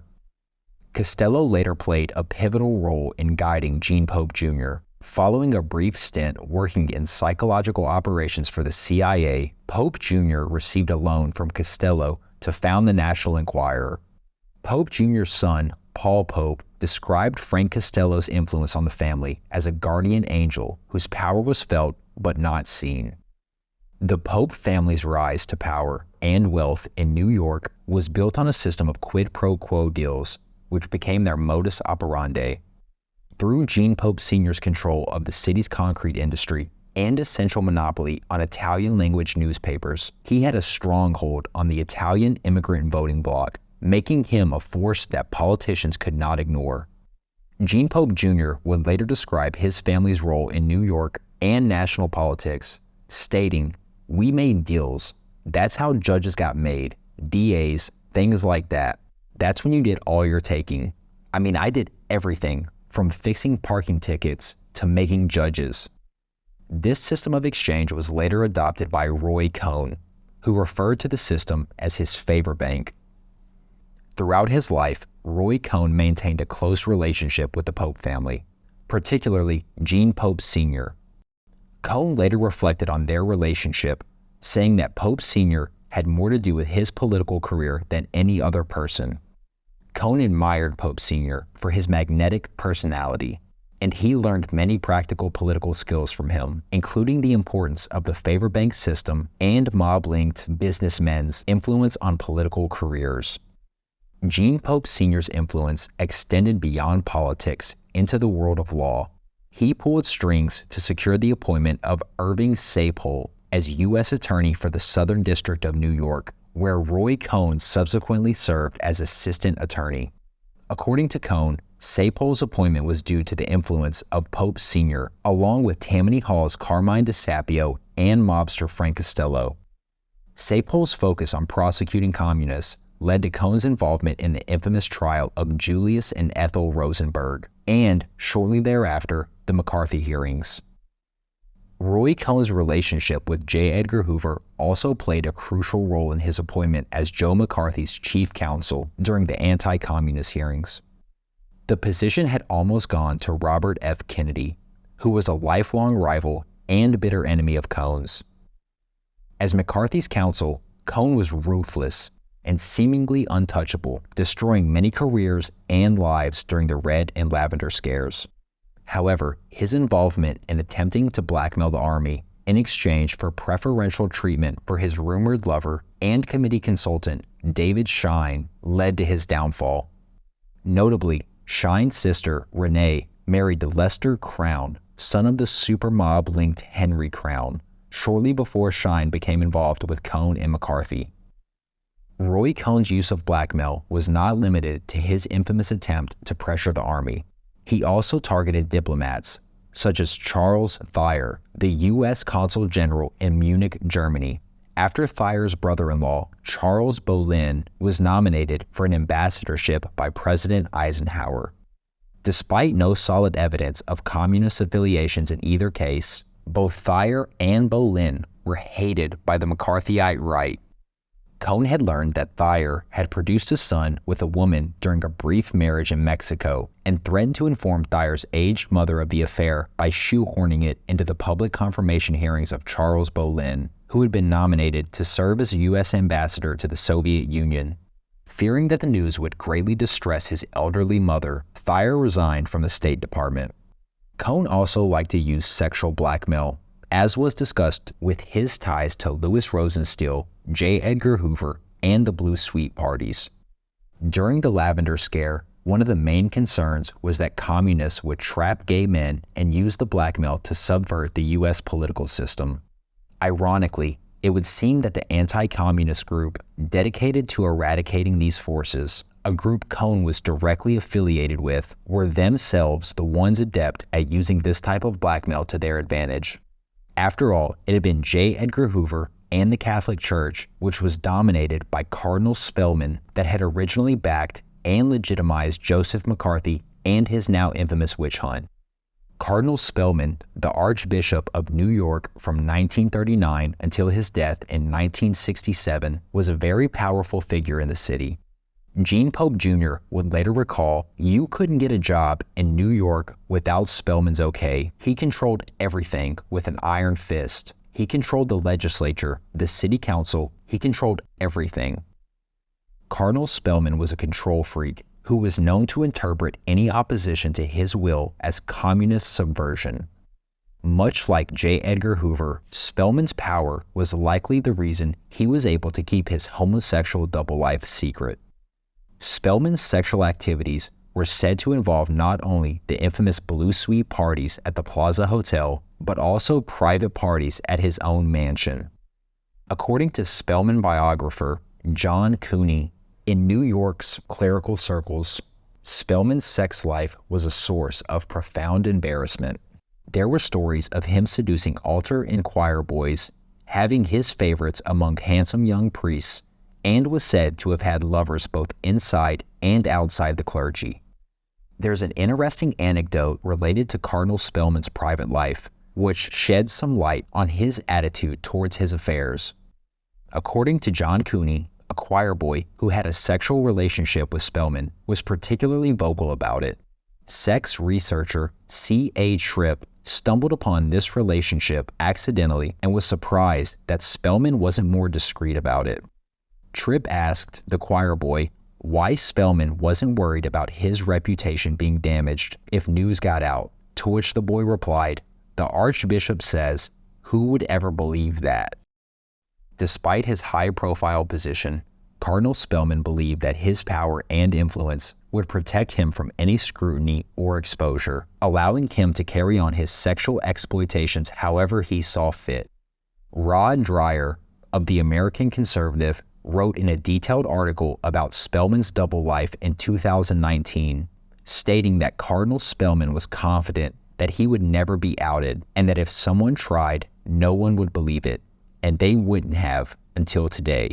Costello later played a pivotal role in guiding Gene Pope Jr. Following a brief stint working in psychological operations for the CIA, Pope Jr. received a loan from Costello to found the National Enquirer. Pope Jr.'s son, Paul Pope, described Frank Costello's influence on the family as a guardian angel whose power was felt but not seen. The Pope family's rise to power and wealth in New York was built on a system of quid pro quo deals, which became their modus operandi. Through Gene Pope Sr.'s control of the city's concrete industry and essential monopoly on Italian-language newspapers, he had a stronghold on the Italian immigrant voting bloc, making him a force that politicians could not ignore. Gene Pope Jr. would later describe his family's role in New York and national politics, stating, "We made deals. That's how judges got made, DAs, things like that. That's when you did all your taking. I mean, I did everything, from fixing parking tickets to making judges." This system of exchange was later adopted by Roy Cohn, who referred to the system as his favor bank. Throughout his life, Roy Cohn maintained a close relationship with the Pope family, particularly Gene Pope Sr. Cohn later reflected on their relationship, saying that Pope Sr. had more to do with his political career than any other person. Cohn admired Pope Sr. for his magnetic personality, and he learned many practical political skills from him, including the importance of the favor bank system and mob-linked businessmen's influence on political careers. Gene Pope Sr.'s influence extended beyond politics into the world of law. He pulled strings to secure the appointment of Irving Sapol as U.S. Attorney for the Southern District of New York, where Roy Cohn subsequently served as assistant attorney. According to Cohn, Sapol's appointment was due to the influence of Pope Sr., along with Tammany Hall's Carmine DeSapio and mobster Frank Costello. Sapol's focus on prosecuting communists led to Cohn's involvement in the infamous trial of Julius and Ethel Rosenberg, and, shortly thereafter, the McCarthy hearings. Roy Cohn's relationship with J. Edgar Hoover also played a crucial role in his appointment as Joe McCarthy's chief counsel during the anti-communist hearings. The position had almost gone to Robert F. Kennedy, who was a lifelong rival and bitter enemy of Cohn's. As McCarthy's counsel, Cohn was ruthless and seemingly untouchable, destroying many careers and lives during the Red and Lavender Scares. However, his involvement in attempting to blackmail the Army in exchange for preferential treatment for his rumored lover and committee consultant, David Schein, led to his downfall. Notably, Schein's sister, Renee, married Lester Crown, son of the super mob-linked Henry Crown, shortly before Schein became involved with Cohn and McCarthy. Roy Cohn's use of blackmail was not limited to his infamous attempt to pressure the Army. He also targeted diplomats, such as Charles Thayer, the U.S. Consul General in Munich, Germany, after Thayer's brother-in-law, Charles Bolin, was nominated for an ambassadorship by President Eisenhower. Despite no solid evidence of communist affiliations in either case, both Thayer and Bolin were hated by the McCarthyite right. Cohn had learned that Thayer had produced a son with a woman during a brief marriage in Mexico and threatened to inform Thayer's aged mother of the affair by shoehorning it into the public confirmation hearings of Charles Bolin, who had been nominated to serve as a U.S. ambassador to the Soviet Union. Fearing that the news would greatly distress his elderly mother, Thayer resigned from the State Department. Cohn also liked to use sexual blackmail, as was discussed with his ties to Louis Rosenstiel, J. Edgar Hoover, and the Blue Suite parties. During the Lavender Scare, one of the main concerns was that communists would trap gay men and use the blackmail to subvert the U.S. political system. Ironically, it would seem that the anti-communist group dedicated to eradicating these forces, a group Cohn was directly affiliated with, were themselves the ones adept at using this type of blackmail to their advantage. After all, it had been J. Edgar Hoover and the Catholic Church, which was dominated by Cardinal Spellman, that had originally backed and legitimized Joseph McCarthy and his now infamous witch hunt. Cardinal Spellman, the Archbishop of New York from 1939 until his death in 1967, was a very powerful figure in the city. Gene Pope Jr. would later recall, "You couldn't get a job in New York without Spellman's okay. He controlled everything with an iron fist. He controlled the legislature, the city council, he controlled everything." Cardinal Spellman was a control freak who was known to interpret any opposition to his will as communist subversion. Much like J. Edgar Hoover, Spellman's power was likely the reason he was able to keep his homosexual double life secret. Spellman's sexual activities were said to involve not only the infamous Blue Suite parties at the Plaza Hotel, but also private parties at his own mansion. According to Spellman biographer John Cooney, in New York's clerical circles, Spellman's sex life was a source of profound embarrassment. There were stories of him seducing altar and choir boys, having his favorites among handsome young priests, and was said to have had lovers both inside and outside the clergy. There's an interesting anecdote related to Cardinal Spellman's private life, which sheds some light on his attitude towards his affairs. According to John Cooney, a choir boy who had a sexual relationship with Spellman was particularly vocal about it. Sex researcher C.A. Tripp stumbled upon this relationship accidentally and was surprised that Spellman wasn't more discreet about it. Tripp asked the choir boy why Spellman wasn't worried about his reputation being damaged if news got out, to which the boy replied, "The Archbishop says, who would ever believe that?" Despite his high-profile position, Cardinal Spellman believed that his power and influence would protect him from any scrutiny or exposure, allowing him to carry on his sexual exploitations however he saw fit. Rod Dreyer of the American Conservative wrote in a detailed article about Spellman's double life in 2019, stating that Cardinal Spellman was confident that he would never be outed and that if someone tried, no one would believe it, and they wouldn't have until today.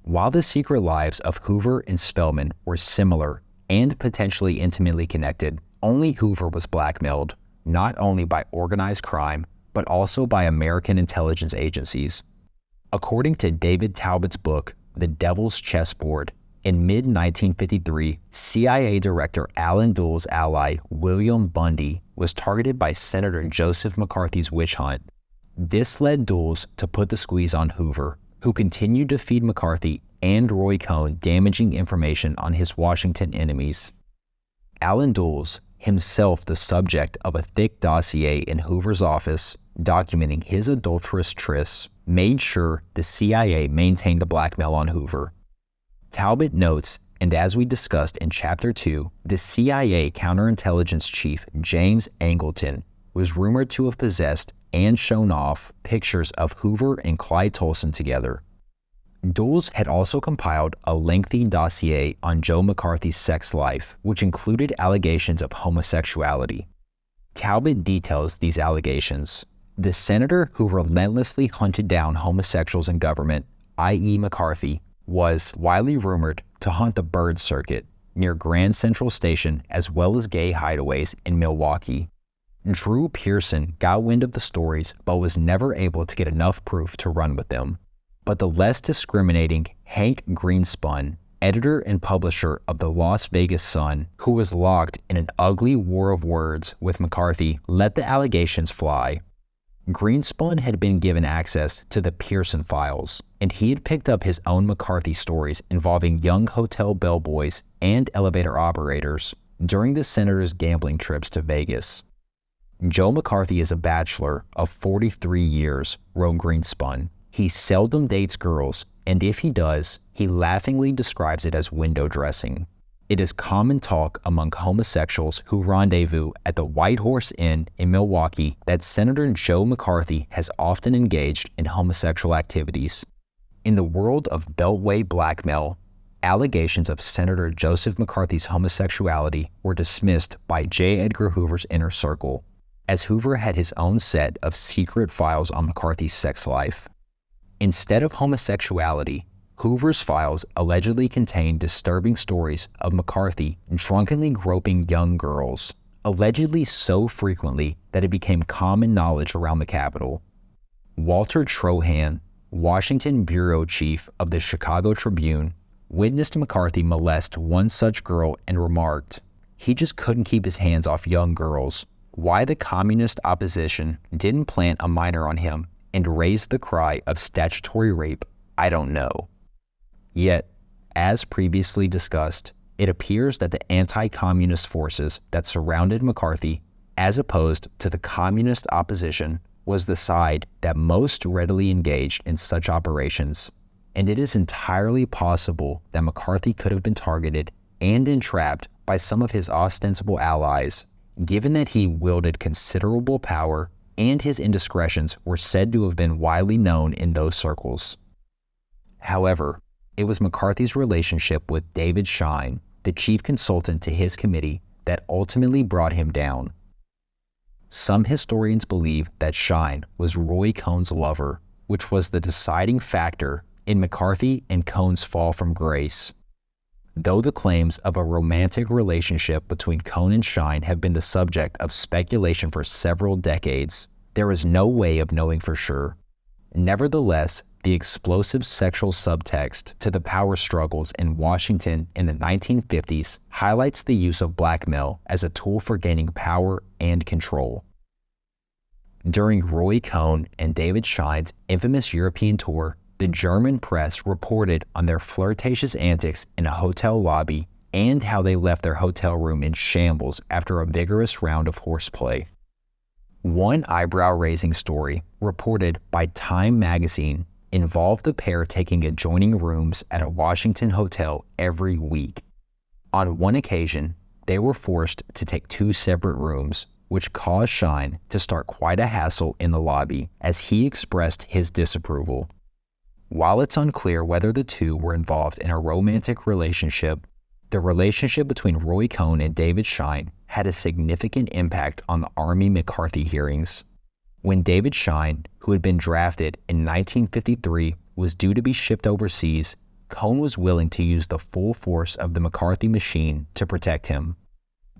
While the secret lives of Hoover and Spellman were similar and potentially intimately connected, only Hoover was blackmailed, not only by organized crime, but also by American intelligence agencies. According to David Talbot's book, The Devil's Chessboard, In mid-1953, CIA Director Alan Dulles' ally, William Bundy, was targeted by Senator Joseph McCarthy's witch hunt. This led Dulles to put the squeeze on Hoover, who continued to feed McCarthy and Roy Cohn damaging information on his Washington enemies. Alan Dulles, himself the subject of a thick dossier in Hoover's office documenting his adulterous trysts, made sure the CIA maintained the blackmail on Hoover. Talbot notes, and as we discussed in Chapter 2, the CIA counterintelligence chief James Angleton was rumored to have possessed and shown off pictures of Hoover and Clyde Tolson together. Dulles had also compiled a lengthy dossier on Joe McCarthy's sex life, which included allegations of homosexuality. Talbot details these allegations. The senator who relentlessly hunted down homosexuals in government, i.e. McCarthy, was widely rumored to haunt the Bird Circuit near Grand Central Station as well as gay hideaways in Milwaukee. Drew Pearson got wind of the stories but was never able to get enough proof to run with them. But the less discriminating Hank Greenspun, editor and publisher of the Las Vegas Sun, who was locked in an ugly war of words with McCarthy, let the allegations fly. Greenspun had been given access to the Pearson files, and he had picked up his own McCarthy stories involving young hotel bellboys and elevator operators during the senator's gambling trips to Vegas. Joe McCarthy is a bachelor of 43 years, wrote Greenspun. He seldom dates girls, and if he does, he laughingly describes it as window dressing. It is common talk among homosexuals who rendezvous at the White Horse Inn in Milwaukee that Senator Joe McCarthy has often engaged in homosexual activities. In the world of Beltway blackmail, allegations of Senator Joseph McCarthy's homosexuality were dismissed by J. Edgar Hoover's inner circle, as Hoover had his own set of secret files on McCarthy's sex life. Instead of homosexuality, Hoover's files allegedly contained disturbing stories of McCarthy drunkenly groping young girls, allegedly so frequently that it became common knowledge around the Capitol. Walter Trohan, Washington bureau chief of the Chicago Tribune, witnessed McCarthy molest one such girl and remarked, "He just couldn't keep his hands off young girls. Why the communist opposition didn't plant a minor on him and raise the cry of statutory rape, I don't know." Yet, as previously discussed, it appears that the anti-communist forces that surrounded McCarthy, as opposed to the communist opposition, was the side that most readily engaged in such operations, and it is entirely possible that McCarthy could have been targeted and entrapped by some of his ostensible allies, given that he wielded considerable power and his indiscretions were said to have been widely known in those circles. However, it was McCarthy's relationship with David Schein, the chief consultant to his committee, that ultimately brought him down. Some historians believe that Schein was Roy Cohn's lover, which was the deciding factor in McCarthy and Cohn's fall from grace. Though the claims of a romantic relationship between Cohn and Schein have been the subject of speculation for several decades, there is no way of knowing for sure. Nevertheless, the explosive sexual subtext to the power struggles in Washington in the 1950s highlights the use of blackmail as a tool for gaining power and control. During Roy Cohn and David Schein's infamous European tour, the German press reported on their flirtatious antics in a hotel lobby and how they left their hotel room in shambles after a vigorous round of horseplay. One eyebrow-raising story, reported by Time magazine, involved the pair taking adjoining rooms at a Washington hotel every week. On one occasion, they were forced to take two separate rooms, which caused Schein to start quite a hassle in the lobby as he expressed his disapproval. While it's unclear whether the two were involved in a romantic relationship, the relationship between Roy Cohn and David Schein had a significant impact on the Army McCarthy hearings. When David Schein, who had been drafted in 1953, was due to be shipped overseas, Cohn was willing to use the full force of the McCarthy machine to protect him.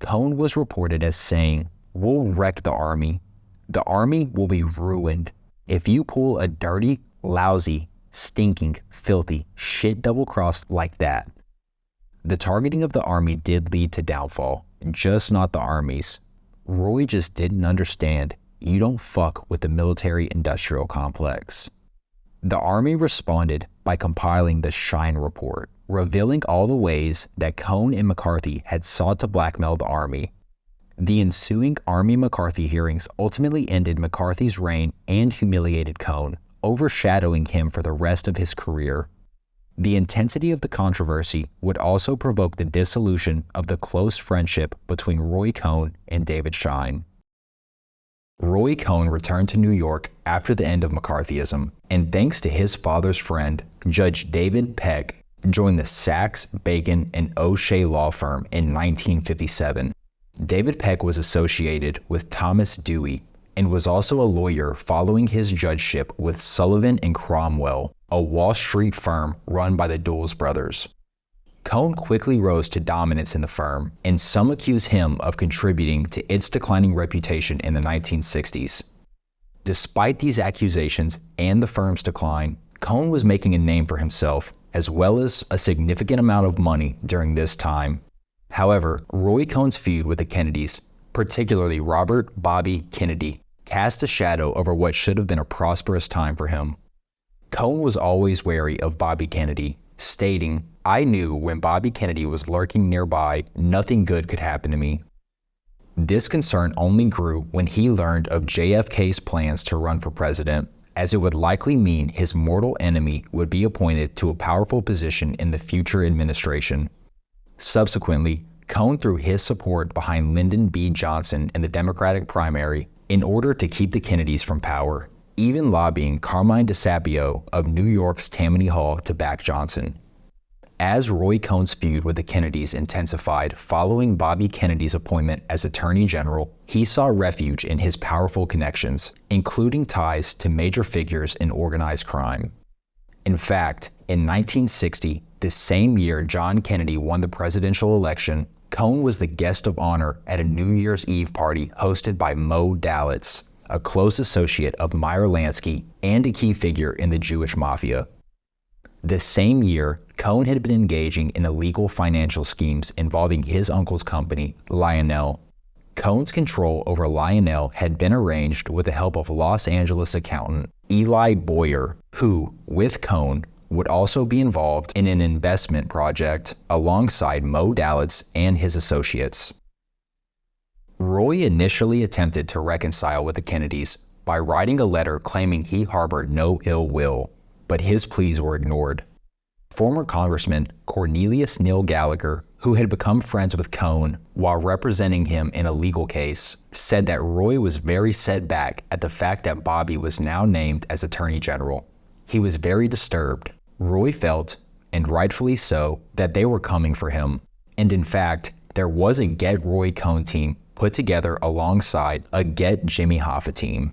Cohn was reported as saying, "We'll wreck the Army. The Army will be ruined if you pull a dirty, lousy, stinking, filthy, shit double-crossed like that." The targeting of the Army did lead to downfall, just not the Army's. Roy just didn't understand you don't fuck with the military-industrial complex. The Army responded by compiling the Shine Report, revealing all the ways that Cohn and McCarthy had sought to blackmail the Army. The ensuing Army-McCarthy hearings ultimately ended McCarthy's reign and humiliated Cohn, overshadowing him for the rest of his career. The intensity of the controversy would also provoke the dissolution of the close friendship between Roy Cohn and David Shine. Roy Cohn returned to New York after the end of McCarthyism, and thanks to his father's friend, Judge David Peck, joined the Sachs, Bacon, and O'Shea law firm in 1957. David Peck was associated with Thomas Dewey and was also a lawyer following his judgeship with Sullivan and Cromwell, a Wall Street firm run by the Dulles brothers. Cohn quickly rose to dominance in the firm, and some accuse him of contributing to its declining reputation in the 1960s. Despite these accusations and the firm's decline, Cohn was making a name for himself, as well as a significant amount of money during this time. However, Roy Cohn's feud with the Kennedys, particularly Robert Bobby Kennedy, cast a shadow over what should have been a prosperous time for him. Cohn was always wary of Bobby Kennedy, stating, "I knew when Bobby Kennedy was lurking nearby, nothing good could happen to me." This concern only grew when he learned of JFK's plans to run for president, as it would likely mean his mortal enemy would be appointed to a powerful position in the future administration. Subsequently, Cohn threw his support behind Lyndon B. Johnson in the Democratic primary in order to keep the Kennedys from power, even lobbying Carmine DeSapio of New York's Tammany Hall to back Johnson. As Roy Cohn's feud with the Kennedys intensified following Bobby Kennedy's appointment as Attorney General, he saw refuge in his powerful connections, including ties to major figures in organized crime. In fact, in 1960, the same year John Kennedy won the presidential election, Cohn was the guest of honor at a New Year's Eve party hosted by Mo Dalitz, a close associate of Meyer Lansky and a key figure in the Jewish mafia. The same year, Cohn had been engaging in illegal financial schemes involving his uncle's company, Lionel. Cohn's control over Lionel had been arranged with the help of Los Angeles accountant Eli Boyer, who, with Cohn, would also be involved in an investment project alongside Mo Dalitz and his associates. Roy initially attempted to reconcile with the Kennedys by writing a letter claiming he harbored no ill will, but his pleas were ignored. Former Congressman Cornelius Neal Gallagher, who had become friends with Cohn while representing him in a legal case, said that Roy was very set back at the fact that Bobby was now named as Attorney General. He was very disturbed. Roy felt, and rightfully so, that they were coming for him. And in fact, there was a Get Roy Cohn team put together alongside a Get Jimmy Hoffa team.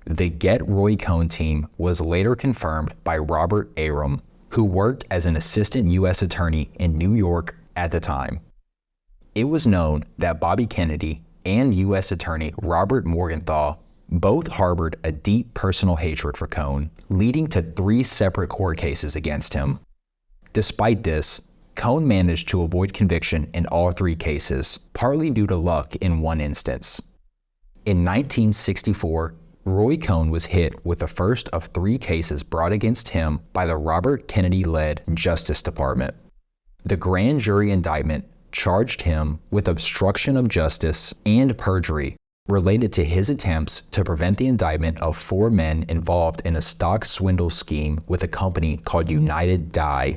The Get Roy Cohn team was later confirmed by Robert Arum, who worked as an assistant U.S. attorney in New York at the time. It was known that Bobby Kennedy and U.S. Attorney Robert Morgenthau both harbored a deep personal hatred for Cohn, leading to 3 separate court cases against him. Despite this, Cohn managed to avoid conviction in all 3 cases, partly due to luck in one instance. In 1964, Roy Cohn was hit with the first of 3 cases brought against him by the Robert Kennedy-led Justice Department. The grand jury indictment charged him with obstruction of justice and perjury related to his attempts to prevent the indictment of 4 men involved in a stock swindle scheme with a company called United Dye.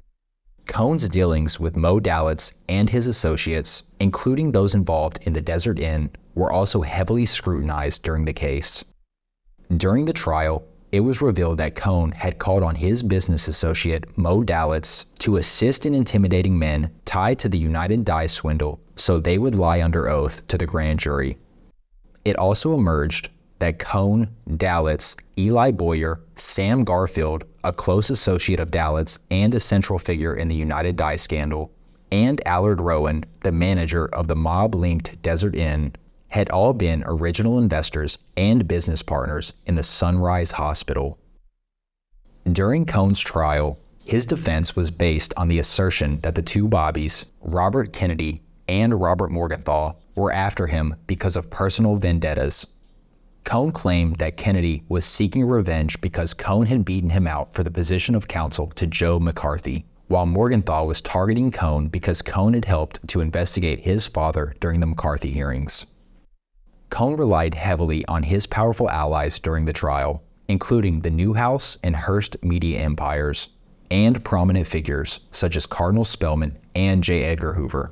Cohn's dealings with Mo Dalitz and his associates, including those involved in the Desert Inn, were also heavily scrutinized during the case. During the trial, it was revealed that Cohn had called on his business associate Mo Dalitz to assist in intimidating men tied to the United Dye swindle so they would lie under oath to the grand jury. It also emerged that Cohn, Dalitz, Eli Boyer, Sam Garfield, a close associate of Dalitz and a central figure in the United Dye scandal, and Allard Rowan, the manager of the mob-linked Desert Inn, had all been original investors and business partners in the Sunrise Hospital. During Cohn's trial, His defense was based on the assertion that the two Bobbies, Robert Kennedy and Robert Morgenthau, were after him because of personal vendettas. Cohn claimed that Kennedy was seeking revenge because Cohn had beaten him out for the position of counsel to Joe McCarthy, while Morgenthau was targeting Cohn because Cohn had helped to investigate his father during the McCarthy hearings. Cohn relied heavily on his powerful allies during the trial, including the Newhouse and Hearst media empires, and prominent figures such as Cardinal Spellman and J. Edgar Hoover.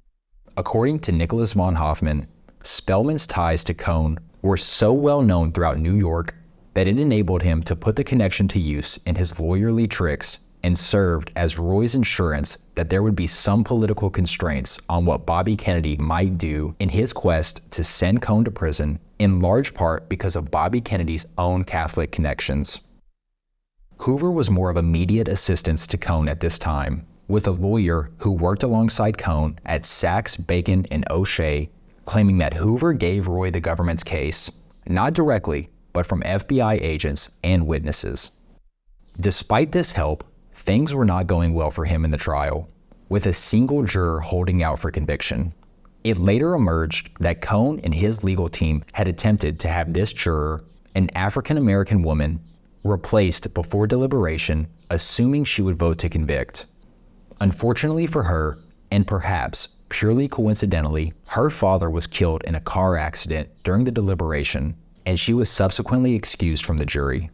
According to Nicholas von Hoffman, Spellman's ties to Cohn were so well known throughout New York that it enabled him to put the connection to use in his lawyerly tricks and served as Roy's insurance that there would be some political constraints on what Bobby Kennedy might do in his quest to send Cohn to prison, in large part because of Bobby Kennedy's own Catholic connections. Hoover was more of immediate assistance to Cohn at this time, with a lawyer who worked alongside Cohn at Sachs, Bacon, and O'Shea, claiming that Hoover gave Roy the government's case, not directly, but from FBI agents and witnesses. Despite this help, things were not going well for him in the trial, with a single juror holding out for conviction. It later emerged that Cohn and his legal team had attempted to have this juror, an African-American woman, replaced before deliberation, assuming she would vote to convict. Unfortunately for her, and perhaps purely coincidentally, her father was killed in a car accident during the deliberation, and she was subsequently excused from the jury.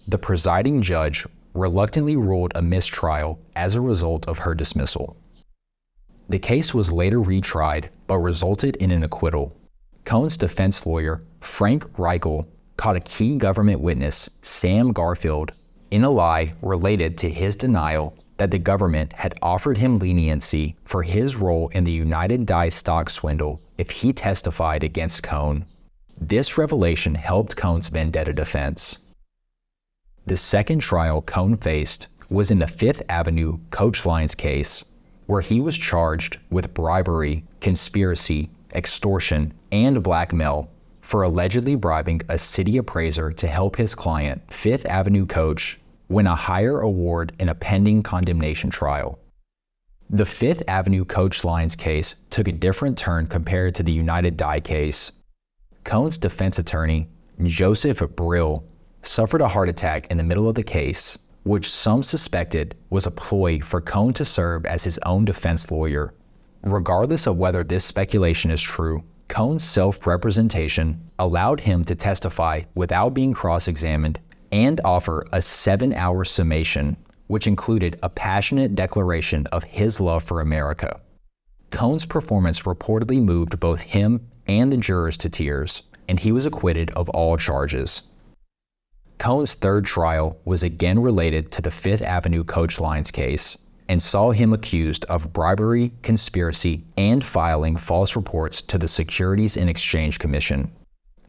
The presiding judge reluctantly ruled a mistrial as a result of her dismissal. The case was later retried, but resulted in an acquittal. Cohn's defense lawyer, Frank Reichel, caught a key government witness, Sam Garfield, in a lie related to his denial that the government had offered him leniency for his role in the United Dye stock swindle if he testified against Cohn. This revelation helped Cohn's vendetta defense. The second trial Cohn faced was in the Fifth Avenue Coach Lines case, where he was charged with bribery, conspiracy, extortion, and blackmail for allegedly bribing a city appraiser to help his client, Fifth Avenue Coach, win a higher award in a pending condemnation trial. The Fifth Avenue Coach Lines case took a different turn compared to the United Dye case. Cohn's defense attorney, Joseph Brill, suffered a heart attack in the middle of the case, which some suspected was a ploy for Cohn to serve as his own defense lawyer. Regardless of whether this speculation is true, Cohn's self-representation allowed him to testify without being cross-examined and offer a 7-hour summation, which included a passionate declaration of his love for America. Cohn's performance reportedly moved both him and the jurors to tears, and he was acquitted of all charges. Cohn's third trial was again related to the Fifth Avenue Coach Lines case and saw him accused of bribery, conspiracy, and filing false reports to the Securities and Exchange Commission.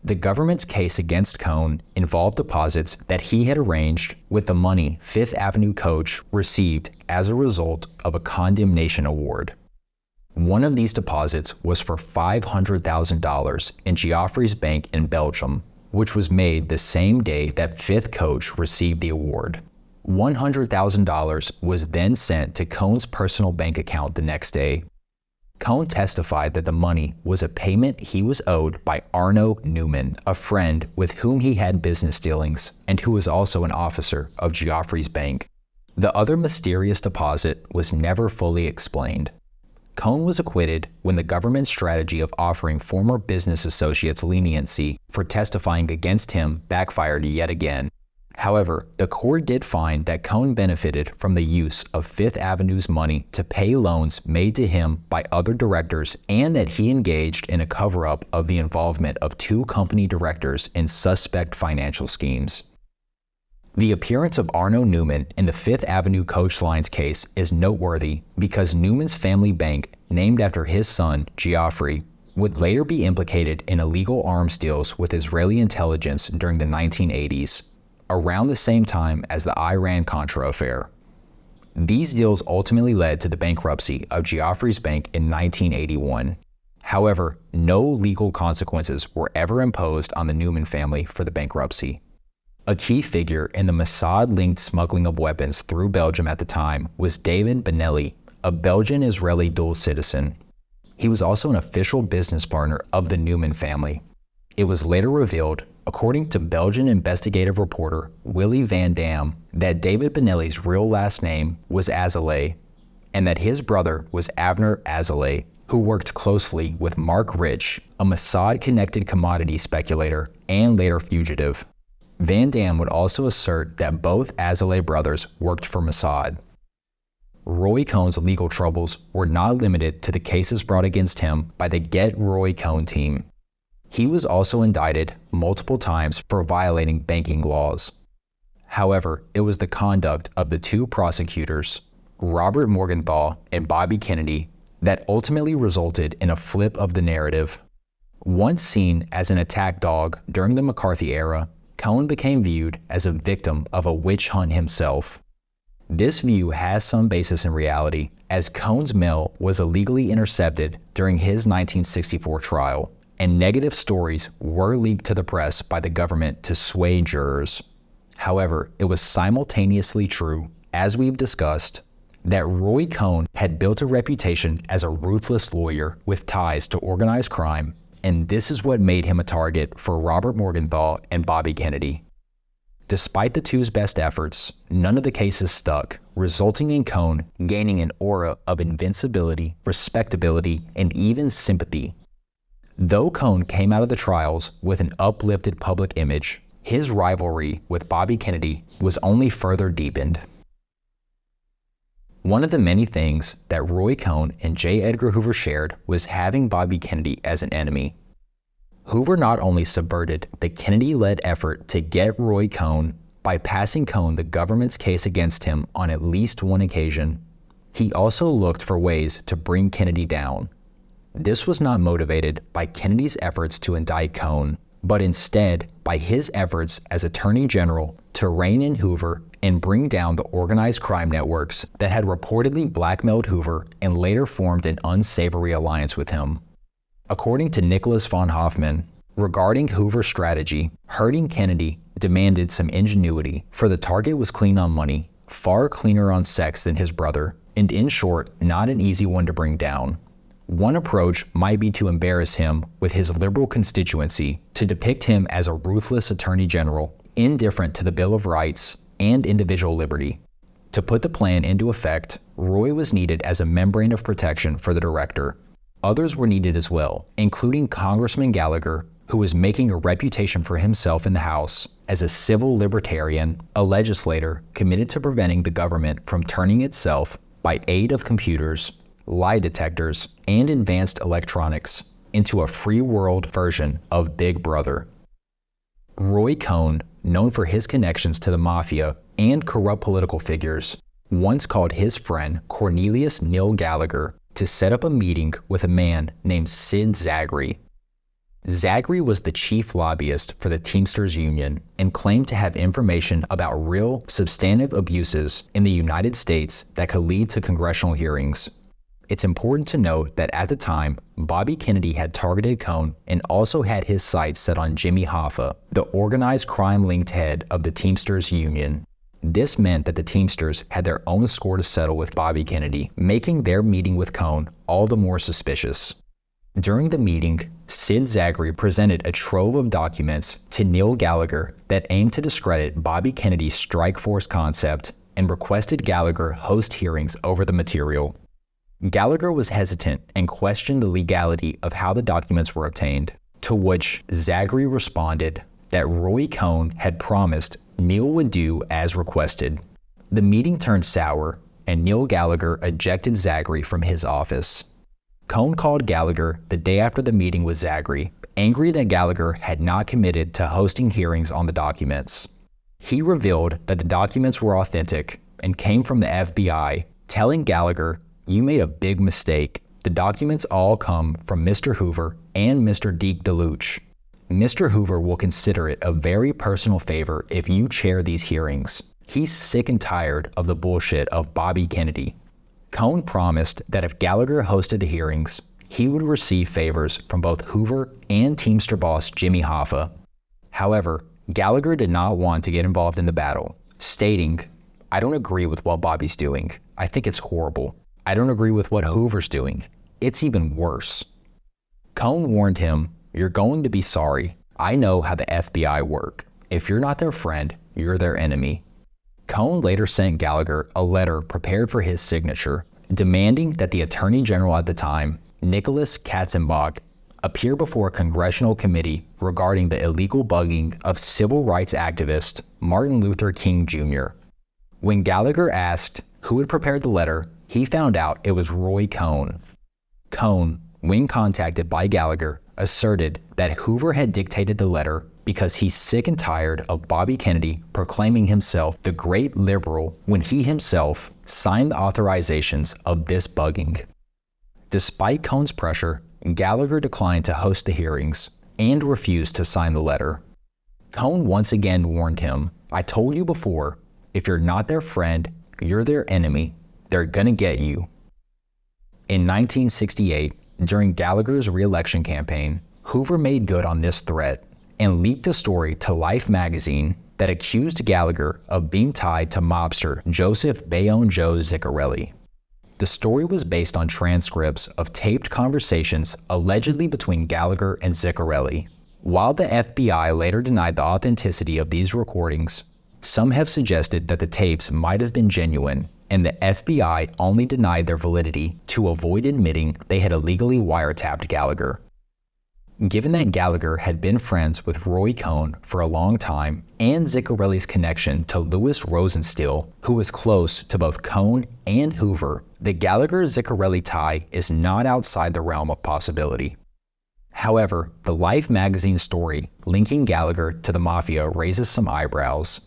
The government's case against Cohn involved deposits that he had arranged with the money Fifth Avenue Coach received as a result of a condemnation award. One of these deposits was for $500,000 in Geoffrey's Bank in Belgium, which was made the same day that Fifth Coach received the award. $100,000 was then sent to Cohn's personal bank account the next day. Cohn testified that the money was a payment he was owed by Arno Newman, a friend with whom he had business dealings and who was also an officer of Geoffrey's Bank. The other mysterious deposit was never fully explained. Cohn was acquitted when the government's strategy of offering former business associates leniency for testifying against him backfired yet again. However, the court did find that Cohn benefited from the use of Fifth Avenue's money to pay loans made to him by other directors and that he engaged in a cover-up of the involvement of two company directors in suspect financial schemes. The appearance of Arno Newman in the Fifth Avenue Coach Lines case is noteworthy because Newman's family bank, named after his son, Geoffrey, would later be implicated in illegal arms deals with Israeli intelligence during the 1980s. Around the same time as the Iran-Contra affair. These deals ultimately led to the bankruptcy of Geoffrey's Bank in 1981. However, no legal consequences were ever imposed on the Newman family for the bankruptcy. A key figure in the Mossad-linked smuggling of weapons through Belgium at the time was David Benelli, a Belgian-Israeli dual citizen. He was also an official business partner of the Newman family. It was later revealed, according to Belgian investigative reporter Willy van Dam, that David Benelli's real last name was Azoulay, and that his brother was Avner Azoulay, who worked closely with Mark Rich, a Mossad-connected commodity speculator and later fugitive. Van Dam would also assert that both Azoulay brothers worked for Mossad. Roy Cohn's legal troubles were not limited to the cases brought against him by the Get Roy Cohn team. He was also indicted multiple times for violating banking laws. However, it was the conduct of the two prosecutors, Robert Morgenthau and Bobby Kennedy, that ultimately resulted in a flip of the narrative. Once seen as an attack dog during the McCarthy era, Cohn became viewed as a victim of a witch hunt himself. This view has some basis in reality, as Cohn's mail was illegally intercepted during his 1964 trial, and negative stories were leaked to the press by the government to sway jurors. However, it was simultaneously true, as we've discussed, that Roy Cohn had built a reputation as a ruthless lawyer with ties to organized crime, and this is what made him a target for Robert Morgenthau and Bobby Kennedy. Despite the two's best efforts, none of the cases stuck, resulting in Cohn gaining an aura of invincibility, respectability, and even sympathy. Though Cohn came out of the trials with an uplifted public image, his rivalry with Bobby Kennedy was only further deepened. One of the many things that Roy Cohn and J. Edgar Hoover shared was having Bobby Kennedy as an enemy. Hoover not only subverted the Kennedy-led effort to get Roy Cohn by passing Cohn the government's case against him on at least one occasion, he also looked for ways to bring Kennedy down. This was not motivated by Kennedy's efforts to indict Cohn, but instead by his efforts as Attorney General to rein in Hoover and bring down the organized crime networks that had reportedly blackmailed Hoover and later formed an unsavory alliance with him. According to Nicholas von Hoffman, regarding Hoover's strategy, hurting Kennedy demanded some ingenuity, for the target was clean on money, far cleaner on sex than his brother, and in short, not an easy one to bring down. One approach might be to embarrass him with his liberal constituency, to depict him as a ruthless attorney general, indifferent to the Bill of Rights and individual liberty. To put the plan into effect, Roy was needed as a membrane of protection for the director. Others were needed as well, including Congressman Gallagher, who was making a reputation for himself in the House as a civil libertarian, a legislator committed to preventing the government from turning itself, by aid of computers, lie detectors, and advanced electronics, into a free world version of Big Brother. Roy Cohn, known for his connections to the mafia and corrupt political figures, once called his friend Cornelius Neil Gallagher to set up a meeting with a man named Sid Zagri. Zagri was the chief lobbyist for the Teamsters Union and claimed to have information about real, substantive abuses in the United States that could lead to congressional hearings. It's important to note that at the time, Bobby Kennedy had targeted Cohn and also had his sights set on Jimmy Hoffa, the organized crime-linked head of the Teamsters Union. This meant that the Teamsters had their own score to settle with Bobby Kennedy, making their meeting with Cohn all the more suspicious. During the meeting, Sid Zagri presented a trove of documents to Neil Gallagher that aimed to discredit Bobby Kennedy's strike force concept and requested Gallagher host hearings over the material. Gallagher was hesitant and questioned the legality of how the documents were obtained, to which Zagri responded that Roy Cohn had promised Neil would do as requested. The meeting turned sour, and Neil Gallagher ejected Zagri from his office. Cohn called Gallagher the day after the meeting with Zagri, angry that Gallagher had not committed to hosting hearings on the documents. He revealed that the documents were authentic and came from the FBI, telling Gallagher, "You made a big mistake. The documents all come from Mr. Hoover and Mr. Deke DeLuch. Mr. Hoover will consider it a very personal favor if you chair these hearings. He's sick and tired of the bullshit of Bobby Kennedy." Cohn promised that if Gallagher hosted the hearings, he would receive favors from both Hoover and Teamster boss Jimmy Hoffa. However, Gallagher did not want to get involved in the battle, stating, "I don't agree with what Bobby's doing. I think it's horrible. I don't agree with what Hoover's doing. It's even worse." Cohn warned him, "You're going to be sorry. I know how the FBI work. If you're not their friend, you're their enemy." Cohn later sent Gallagher a letter prepared for his signature, demanding that the Attorney General at the time, Nicholas Katzenbach, appear before a congressional committee regarding the illegal bugging of civil rights activist Martin Luther King Jr. When Gallagher asked who had prepared the letter, he found out it was Roy Cohn. Cohn, when contacted by Gallagher, asserted that Hoover had dictated the letter because he's sick and tired of Bobby Kennedy proclaiming himself the great liberal when he himself signed the authorizations of this bugging. Despite Cohn's pressure, Gallagher declined to host the hearings and refused to sign the letter. Cohn once again warned him, "I told you before, if you're not their friend, you're their enemy. They're gonna get you." In 1968, during Gallagher's re-election campaign, Hoover made good on this threat and leaked a story to Life magazine that accused Gallagher of being tied to mobster Joseph Bayonne Joe Ziccarelli. The story was based on transcripts of taped conversations allegedly between Gallagher and Ziccarelli. While the FBI later denied the authenticity of these recordings, some have suggested that the tapes might have been genuine, and the FBI only denied their validity to avoid admitting they had illegally wiretapped Gallagher. Given that Gallagher had been friends with Roy Cohn for a long time, and Ziccarelli's connection to Louis Rosenstiel, who was close to both Cohn and Hoover, the Gallagher-Ziccarelli tie is not outside the realm of possibility. However, the Life magazine story linking Gallagher to the mafia raises some eyebrows.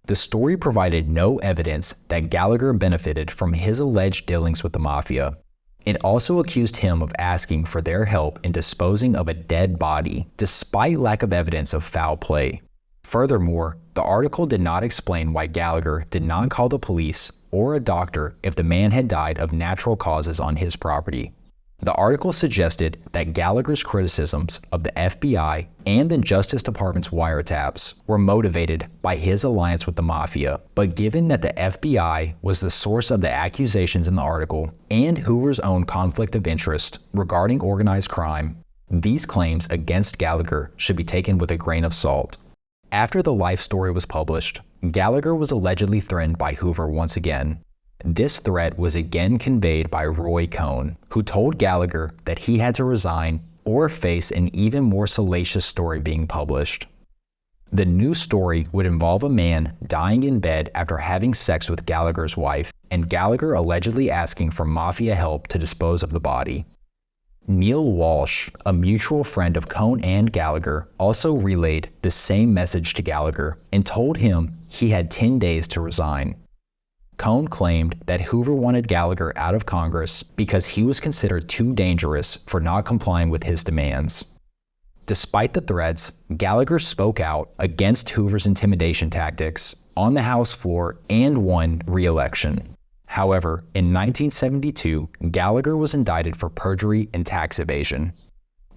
The story provided no evidence that Gallagher benefited from his alleged dealings with the mafia. It also accused him of asking for their help in disposing of a dead body, despite lack of evidence of foul play. Furthermore, the article did not explain why Gallagher did not call the police or a doctor if the man had died of natural causes on his property. The article suggested that Gallagher's criticisms of the FBI and the Justice Department's wiretaps were motivated by his alliance with the mafia, but given that the FBI was the source of the accusations in the article and Hoover's own conflict of interest regarding organized crime, these claims against Gallagher should be taken with a grain of salt. After the Life story was published, Gallagher was allegedly threatened by Hoover once again. This threat was again conveyed by Roy Cohn, who told Gallagher that he had to resign or face an even more salacious story being published. The new story would involve a man dying in bed after having sex with Gallagher's wife, and Gallagher allegedly asking for mafia help to dispose of the body. Neil Walsh, a mutual friend of Cohn and Gallagher, also relayed the same message to Gallagher and told him he had 10 days to resign. Cohn claimed that Hoover wanted Gallagher out of Congress because he was considered too dangerous for not complying with his demands. Despite the threats, Gallagher spoke out against Hoover's intimidation tactics on the House floor and won re-election. However, in 1972, Gallagher was indicted for perjury and tax evasion.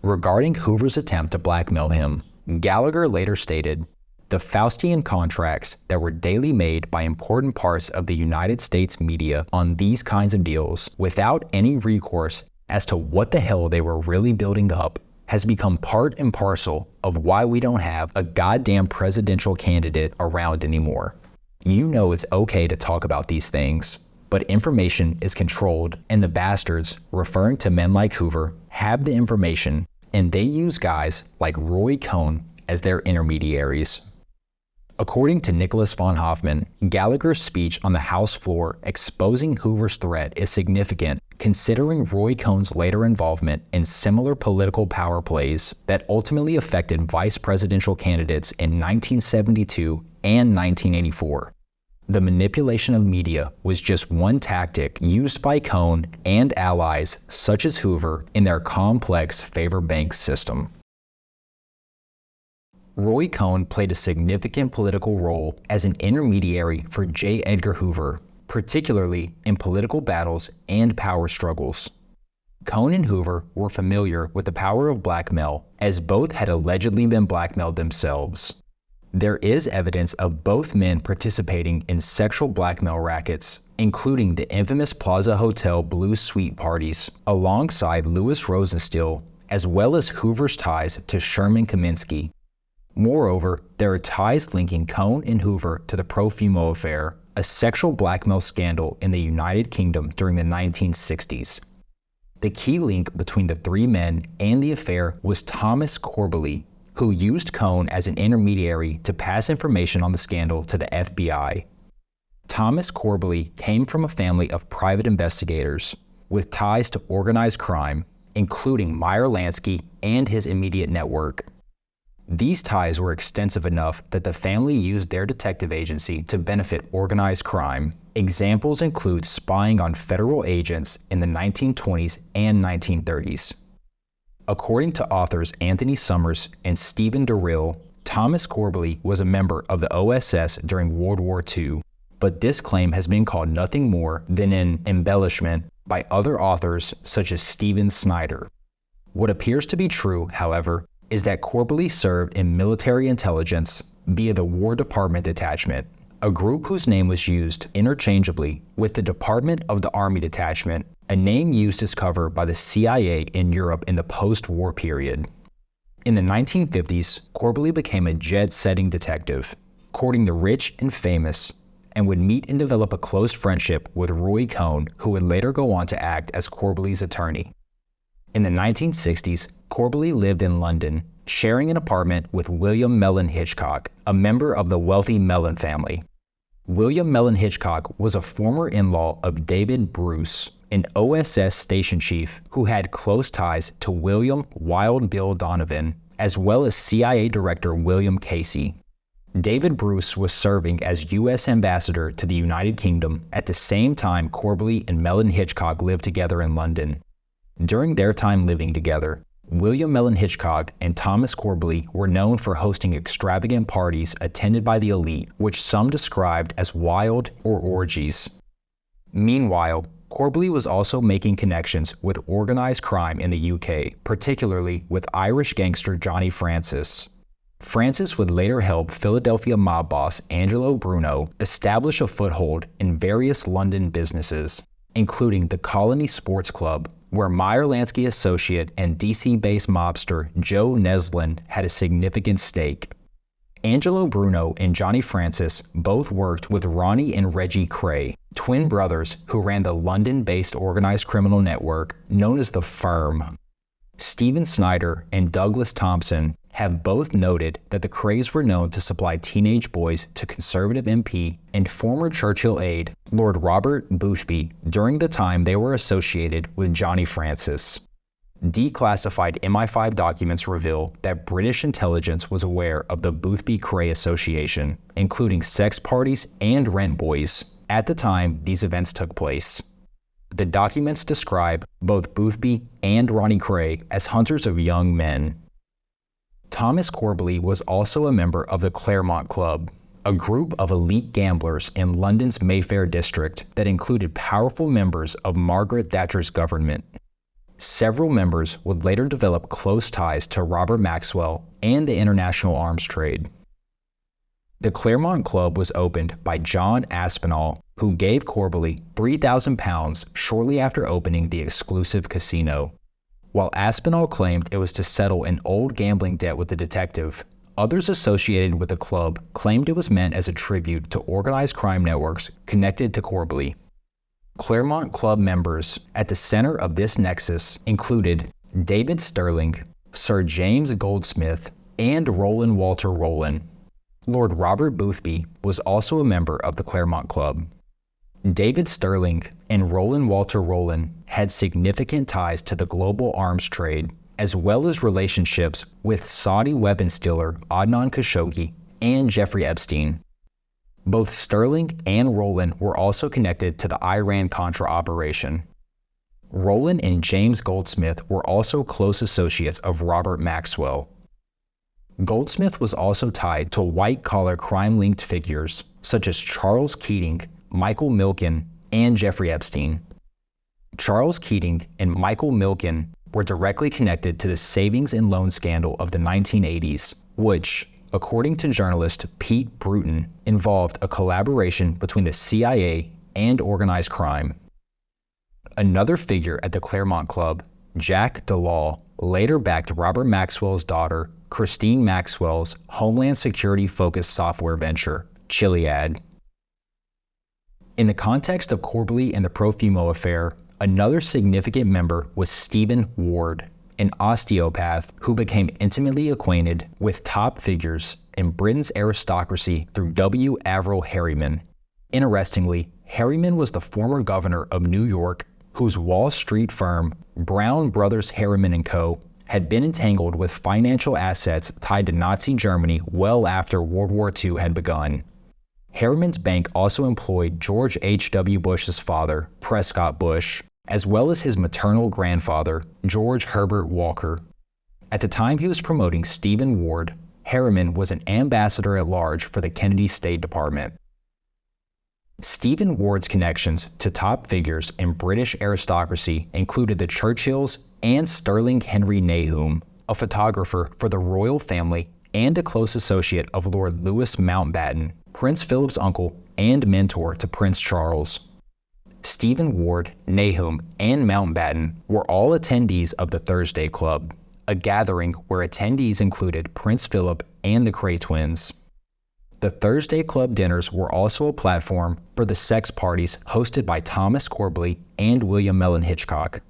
Regarding Hoover's attempt to blackmail him, Gallagher later stated, "The Faustian contracts that were daily made by important parts of the United States media on these kinds of deals, without any recourse as to what the hell they were really building up, has become part and parcel of why we don't have a goddamn presidential candidate around anymore. You know it's okay to talk about these things, but information is controlled, and the bastards, referring to men like Hoover, have the information, and they use guys like Roy Cohn as their intermediaries." According to Nicholas von Hoffman, Gallagher's speech on the House floor exposing Hoover's threat is significant considering Roy Cohn's later involvement in similar political power plays that ultimately affected vice presidential candidates in 1972 and 1984. The manipulation of media was just one tactic used by Cohn and allies such as Hoover in their complex favor bank system. Roy Cohn played a significant political role as an intermediary for J. Edgar Hoover, particularly in political battles and power struggles. Cohn and Hoover were familiar with the power of blackmail, as both had allegedly been blackmailed themselves. There is evidence of both men participating in sexual blackmail rackets, including the infamous Plaza Hotel Blue Suite parties, alongside Louis Rosenstiel, as well as Hoover's ties to Sherman Kaminsky. Moreover, there are ties linking Cohn and Hoover to the Profumo Affair, a sexual blackmail scandal in the United Kingdom during the 1960s. The key link between the three men and the affair was Thomas Corbally, who used Cohn as an intermediary to pass information on the scandal to the FBI. Thomas Corbally came from a family of private investigators with ties to organized crime, including Meyer Lansky and his immediate network. These ties were extensive enough that the family used their detective agency to benefit organized crime. Examples include spying on federal agents in the 1920s and 1930s. According to authors Anthony Summers and Stephen Durrill, Thomas Corbally was a member of the OSS during World War II, but this claim has been called nothing more than an embellishment by other authors such as Stephen Snyder. What appears to be true, however, is that Corbally served in military intelligence via the War Department Detachment, a group whose name was used interchangeably with the Department of the Army Detachment, a name used as cover by the CIA in Europe in the post-war period. In the 1950s, Corbally became a jet-setting detective, courting the rich and famous, and would meet and develop a close friendship with Roy Cohn, who would later go on to act as Corbally's attorney. In the 1960s, Corbally lived in London, sharing an apartment with William Mellon Hitchcock, a member of the wealthy Mellon family. William Mellon Hitchcock was a former in-law of David Bruce, an OSS station chief who had close ties to William Wild Bill Donovan, as well as CIA Director William Casey. David Bruce was serving as U.S. ambassador to the United Kingdom at the same time Corbally and Mellon Hitchcock lived together in London. During their time living together, William Mellon Hitchcock and Thomas Corbally were known for hosting extravagant parties attended by the elite, which some described as wild or orgies. Meanwhile, Corbally was also making connections with organized crime in the UK, particularly with Irish gangster Johnny Francis. Francis would later help Philadelphia mob boss Angelo Bruno establish a foothold in various London businesses, including the Colony Sports Club, where Meyer Lansky associate and DC-based mobster Joe Neslin had a significant stake. Angelo Bruno and Johnny Francis both worked with Ronnie and Reggie Cray, twin brothers who ran the London-based organized criminal network known as the Firm. Stephen Snyder and Douglas Thompson have both noted that the Crays were known to supply teenage boys to Conservative MP and former Churchill aide Lord Robert Boothby during the time they were associated with Johnny Francis. Declassified MI5 documents reveal that British intelligence was aware of the Boothby-Cray association, including sex parties and rent boys, at the time these events took place. The documents describe both Boothby and Ronnie Cray as hunters of young men. Thomas Corbally was also a member of the Claremont Club, a group of elite gamblers in London's Mayfair district that included powerful members of Margaret Thatcher's government. Several members would later develop close ties to Robert Maxwell and the international arms trade. The Claremont Club was opened by John Aspinall, who gave Corbally £3,000 shortly after opening the exclusive casino. While Aspinall claimed it was to settle an old gambling debt with the detective, others associated with the club claimed it was meant as a tribute to organized crime networks connected to Corbally. Claremont Club members at the center of this nexus included David Sterling, Sir James Goldsmith, and Roland Walter Rowland. Lord Robert Boothby was also a member of the Claremont Club. David Sterling and Roland Walter Rowland had significant ties to the global arms trade, as well as relationships with Saudi weapons dealer Adnan Khashoggi and Jeffrey Epstein. Both Sterling and Rowland were also connected to the Iran-Contra operation. Rowland and James Goldsmith were also close associates of Robert Maxwell. Goldsmith was also tied to white-collar crime-linked figures such as Charles Keating, Michael Milken, and Jeffrey Epstein. Charles Keating and Michael Milken were directly connected to the savings and loan scandal of the 1980s, which, according to journalist Pete Bruton, involved a collaboration between the CIA and organized crime. Another figure at the Claremont Club, Jack DeLaw, later backed Robert Maxwell's daughter, Christine Maxwell's Homeland Security-focused software venture, Chiliad. In the context of Corbally and the Profumo Affair, another significant member was Stephen Ward, an osteopath who became intimately acquainted with top figures in Britain's aristocracy through W. Averell Harriman. Interestingly, Harriman was the former governor of New York, whose Wall Street firm, Brown Brothers Harriman & Co., had been entangled with financial assets tied to Nazi Germany well after World War II had begun. Harriman's bank also employed George H.W. Bush's father, Prescott Bush, as well as his maternal grandfather, George Herbert Walker. At the time he was promoting Stephen Ward, Harriman was an ambassador at large for the Kennedy State Department. Stephen Ward's connections to top figures in British aristocracy included the Churchills and Sterling Henry Nahum, a photographer for the royal family and a close associate of Lord Louis Mountbatten, Prince Philip's uncle and mentor to Prince Charles. Stephen Ward, Nahum, and Mountbatten were all attendees of the Thursday Club, a gathering where attendees included Prince Philip and the Cray twins. The Thursday Club dinners were also a platform for the sex parties hosted by Thomas Corbally and William Mellon Hitchcock.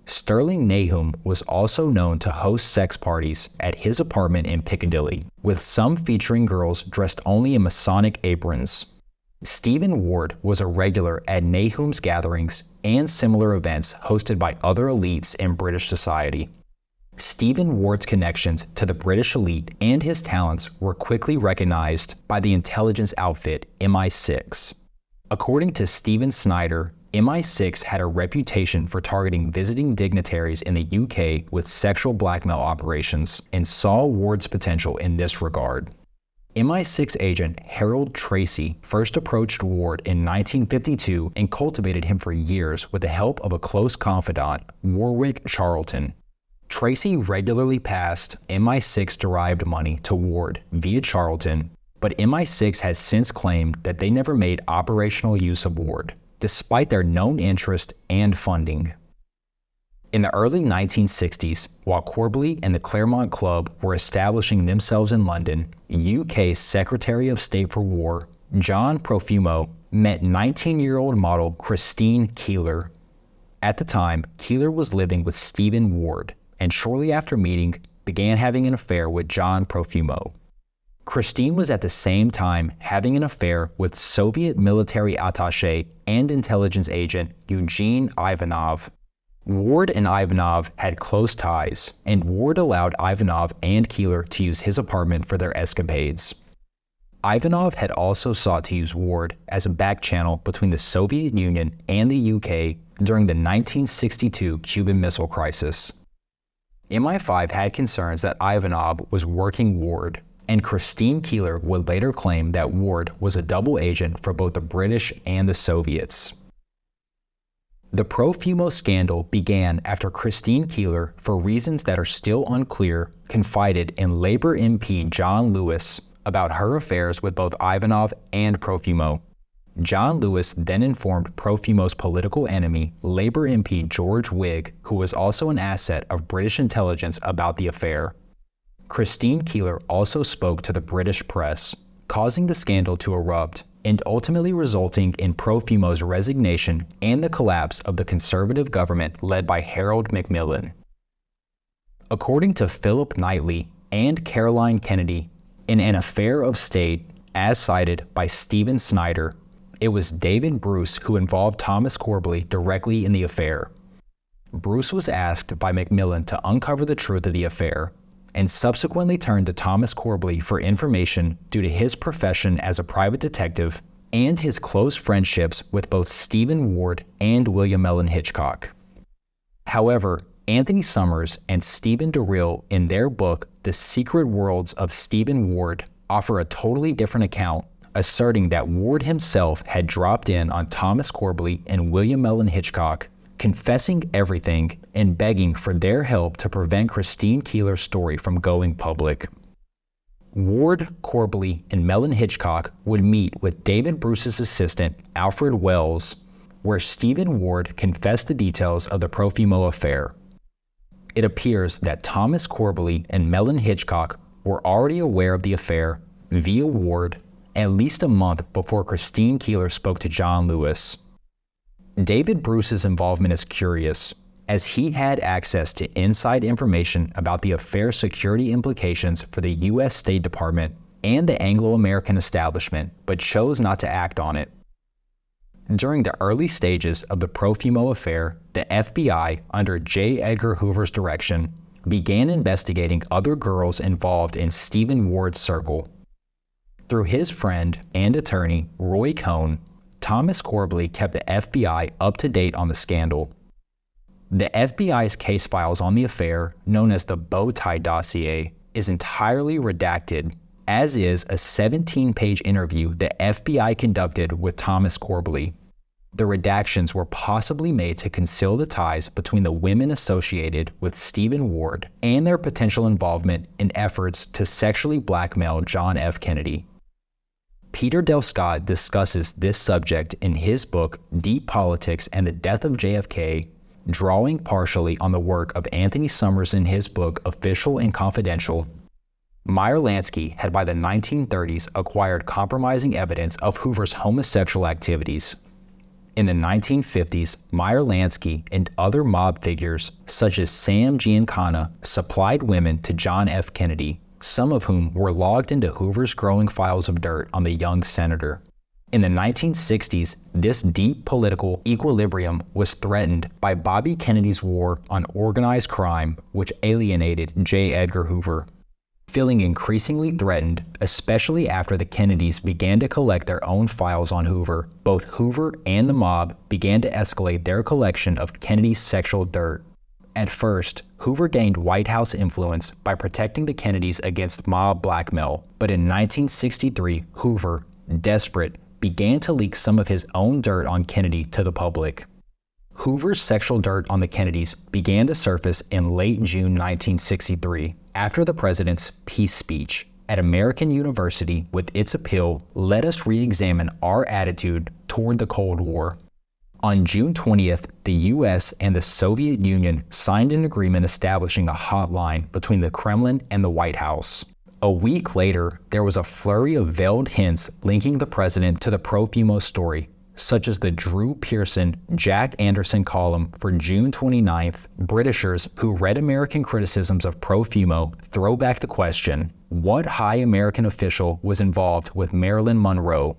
Sterling Nahum was also known to host sex parties at his apartment in Piccadilly, with some featuring girls dressed only in Masonic aprons. Stephen Ward was a regular at Nahum's gatherings and similar events hosted by other elites in British society. Stephen Ward's connections to the British elite and his talents were quickly recognized by the intelligence outfit MI6. According to Stephen Snyder, MI6 had a reputation for targeting visiting dignitaries in the UK with sexual blackmail operations and saw Ward's potential in this regard. MI6 agent Harold Tracy first approached Ward in 1952 and cultivated him for years with the help of a close confidant, Warwick Charlton. Tracy regularly passed MI6-derived money to Ward via Charlton, but MI6 has since claimed that they never made operational use of Ward, despite their known interest and funding. In the early 1960s, while Corbally and the Claremont Club were establishing themselves in London, UK's Secretary of State for War, John Profumo, met 19-year-old model Christine Keeler. At the time, Keeler was living with Stephen Ward, and shortly after meeting, began having an affair with John Profumo. Christine was at the same time having an affair with Soviet military attaché and intelligence agent Eugene Ivanov. Ward and Ivanov had close ties, and Ward allowed Ivanov and Keeler to use his apartment for their escapades. Ivanov had also sought to use Ward as a back channel between the Soviet Union and the UK during the 1962 Cuban Missile Crisis. MI5 had concerns that Ivanov was working Ward, and Christine Keeler would later claim that Ward was a double agent for both the British and the Soviets. The Profumo scandal began after Christine Keeler, for reasons that are still unclear, confided in Labour MP John Lewis about her affairs with both Ivanov and Profumo. John Lewis then informed Profumo's political enemy, Labour MP George Wigg, who was also an asset of British intelligence, about the affair. Christine Keeler also spoke to the British press, causing the scandal to erupt, and ultimately resulting in Profumo's resignation and the collapse of the Conservative government led by Harold Macmillan. According to Philip Knightley and Caroline Kennedy, in an affair of state, as cited by Stephen Snyder, it was David Bruce who involved Thomas Corbally directly in the affair. Bruce was asked by Macmillan to uncover the truth of the affair, and subsequently turned to Thomas Corbally for information due to his profession as a private detective and his close friendships with both Stephen Ward and William Mellon Hitchcock. However, Anthony Summers and Stephen DeRille, in their book The Secret Worlds of Stephen Ward, offer a totally different account, asserting that Ward himself had dropped in on Thomas Corbally and William Mellon Hitchcock, confessing everything and begging for their help to prevent Christine Keeler's story from going public. Ward, Corbally, and Mellon Hitchcock would meet with David Bruce's assistant, Alfred Wells, where Stephen Ward confessed the details of the Profumo Affair. It appears that Thomas Corbally and Mellon Hitchcock were already aware of the affair via Ward at least a month before Christine Keeler spoke to John Lewis. David Bruce's involvement is curious, as he had access to inside information about the affair's security implications for the U.S. State Department and the Anglo-American establishment, but chose not to act on it. During the early stages of the Profumo Affair, the FBI, under J. Edgar Hoover's direction, began investigating other girls involved in Stephen Ward's circle. Through his friend and attorney, Roy Cohn, Thomas Corbally kept the FBI up to date on the scandal. The FBI's case files on the affair, known as the Bow Tie Dossier, is entirely redacted, as is a 17-page interview the FBI conducted with Thomas Corbally. The redactions were possibly made to conceal the ties between the women associated with Stephen Ward and their potential involvement in efforts to sexually blackmail John F. Kennedy. Peter Del Scott discusses this subject in his book Deep Politics and the Death of JFK, drawing partially on the work of Anthony Summers in his book Official and Confidential. Meyer Lansky had by the 1930s acquired compromising evidence of Hoover's homosexual activities. In the 1950s, Meyer Lansky and other mob figures, such as Sam Giancana, supplied women to John F. Kennedy, some of whom were logged into Hoover's growing files of dirt on the young senator. In the 1960s, this deep political equilibrium was threatened by Bobby Kennedy's war on organized crime, which alienated J. Edgar Hoover. Feeling increasingly threatened, especially after the Kennedys began to collect their own files on Hoover, both Hoover and the mob began to escalate their collection of Kennedy's sexual dirt. At first, Hoover gained White House influence by protecting the Kennedys against mob blackmail, but in 1963, Hoover, desperate, began to leak some of his own dirt on Kennedy to the public. Hoover's sexual dirt on the Kennedys began to surface in late June 1963, after the president's peace speech at American University with its appeal, "Let us re-examine our attitude toward the Cold War." On June 20th, the U.S. and the Soviet Union signed an agreement establishing a hotline between the Kremlin and the White House. A week later, there was a flurry of veiled hints linking the president to the Profumo story, such as the Drew Pearson, Jack Anderson column for June 29th. Britishers who read American criticisms of Profumo throw back the question, what high American official was involved with Marilyn Monroe?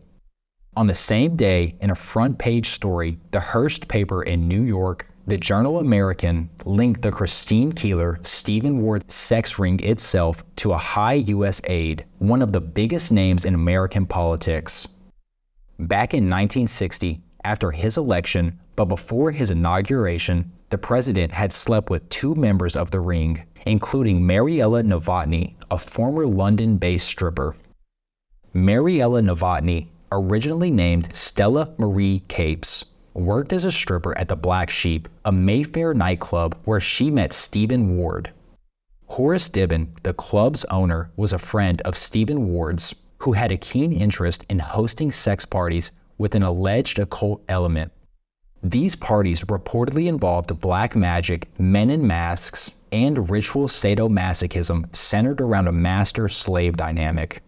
On the same day, in a front-page story, the Hearst paper in New York, the Journal American linked the Christine Keeler, Stephen Ward sex ring itself to a high U.S. aide, one of the biggest names in American politics. Back in 1960, after his election, but before his inauguration, the president had slept with two members of the ring, including Mariella Novotny, a former London-based stripper. Mariella Novotny, originally named Stella Marie Capes, worked as a stripper at the Black Sheep, a Mayfair nightclub where she met Stephen Ward. Horace Dibben, the club's owner, was a friend of Stephen Ward's, who had a keen interest in hosting sex parties with an alleged occult element. These parties reportedly involved black magic, men in masks, and ritual sadomasochism centered around a master-slave dynamic.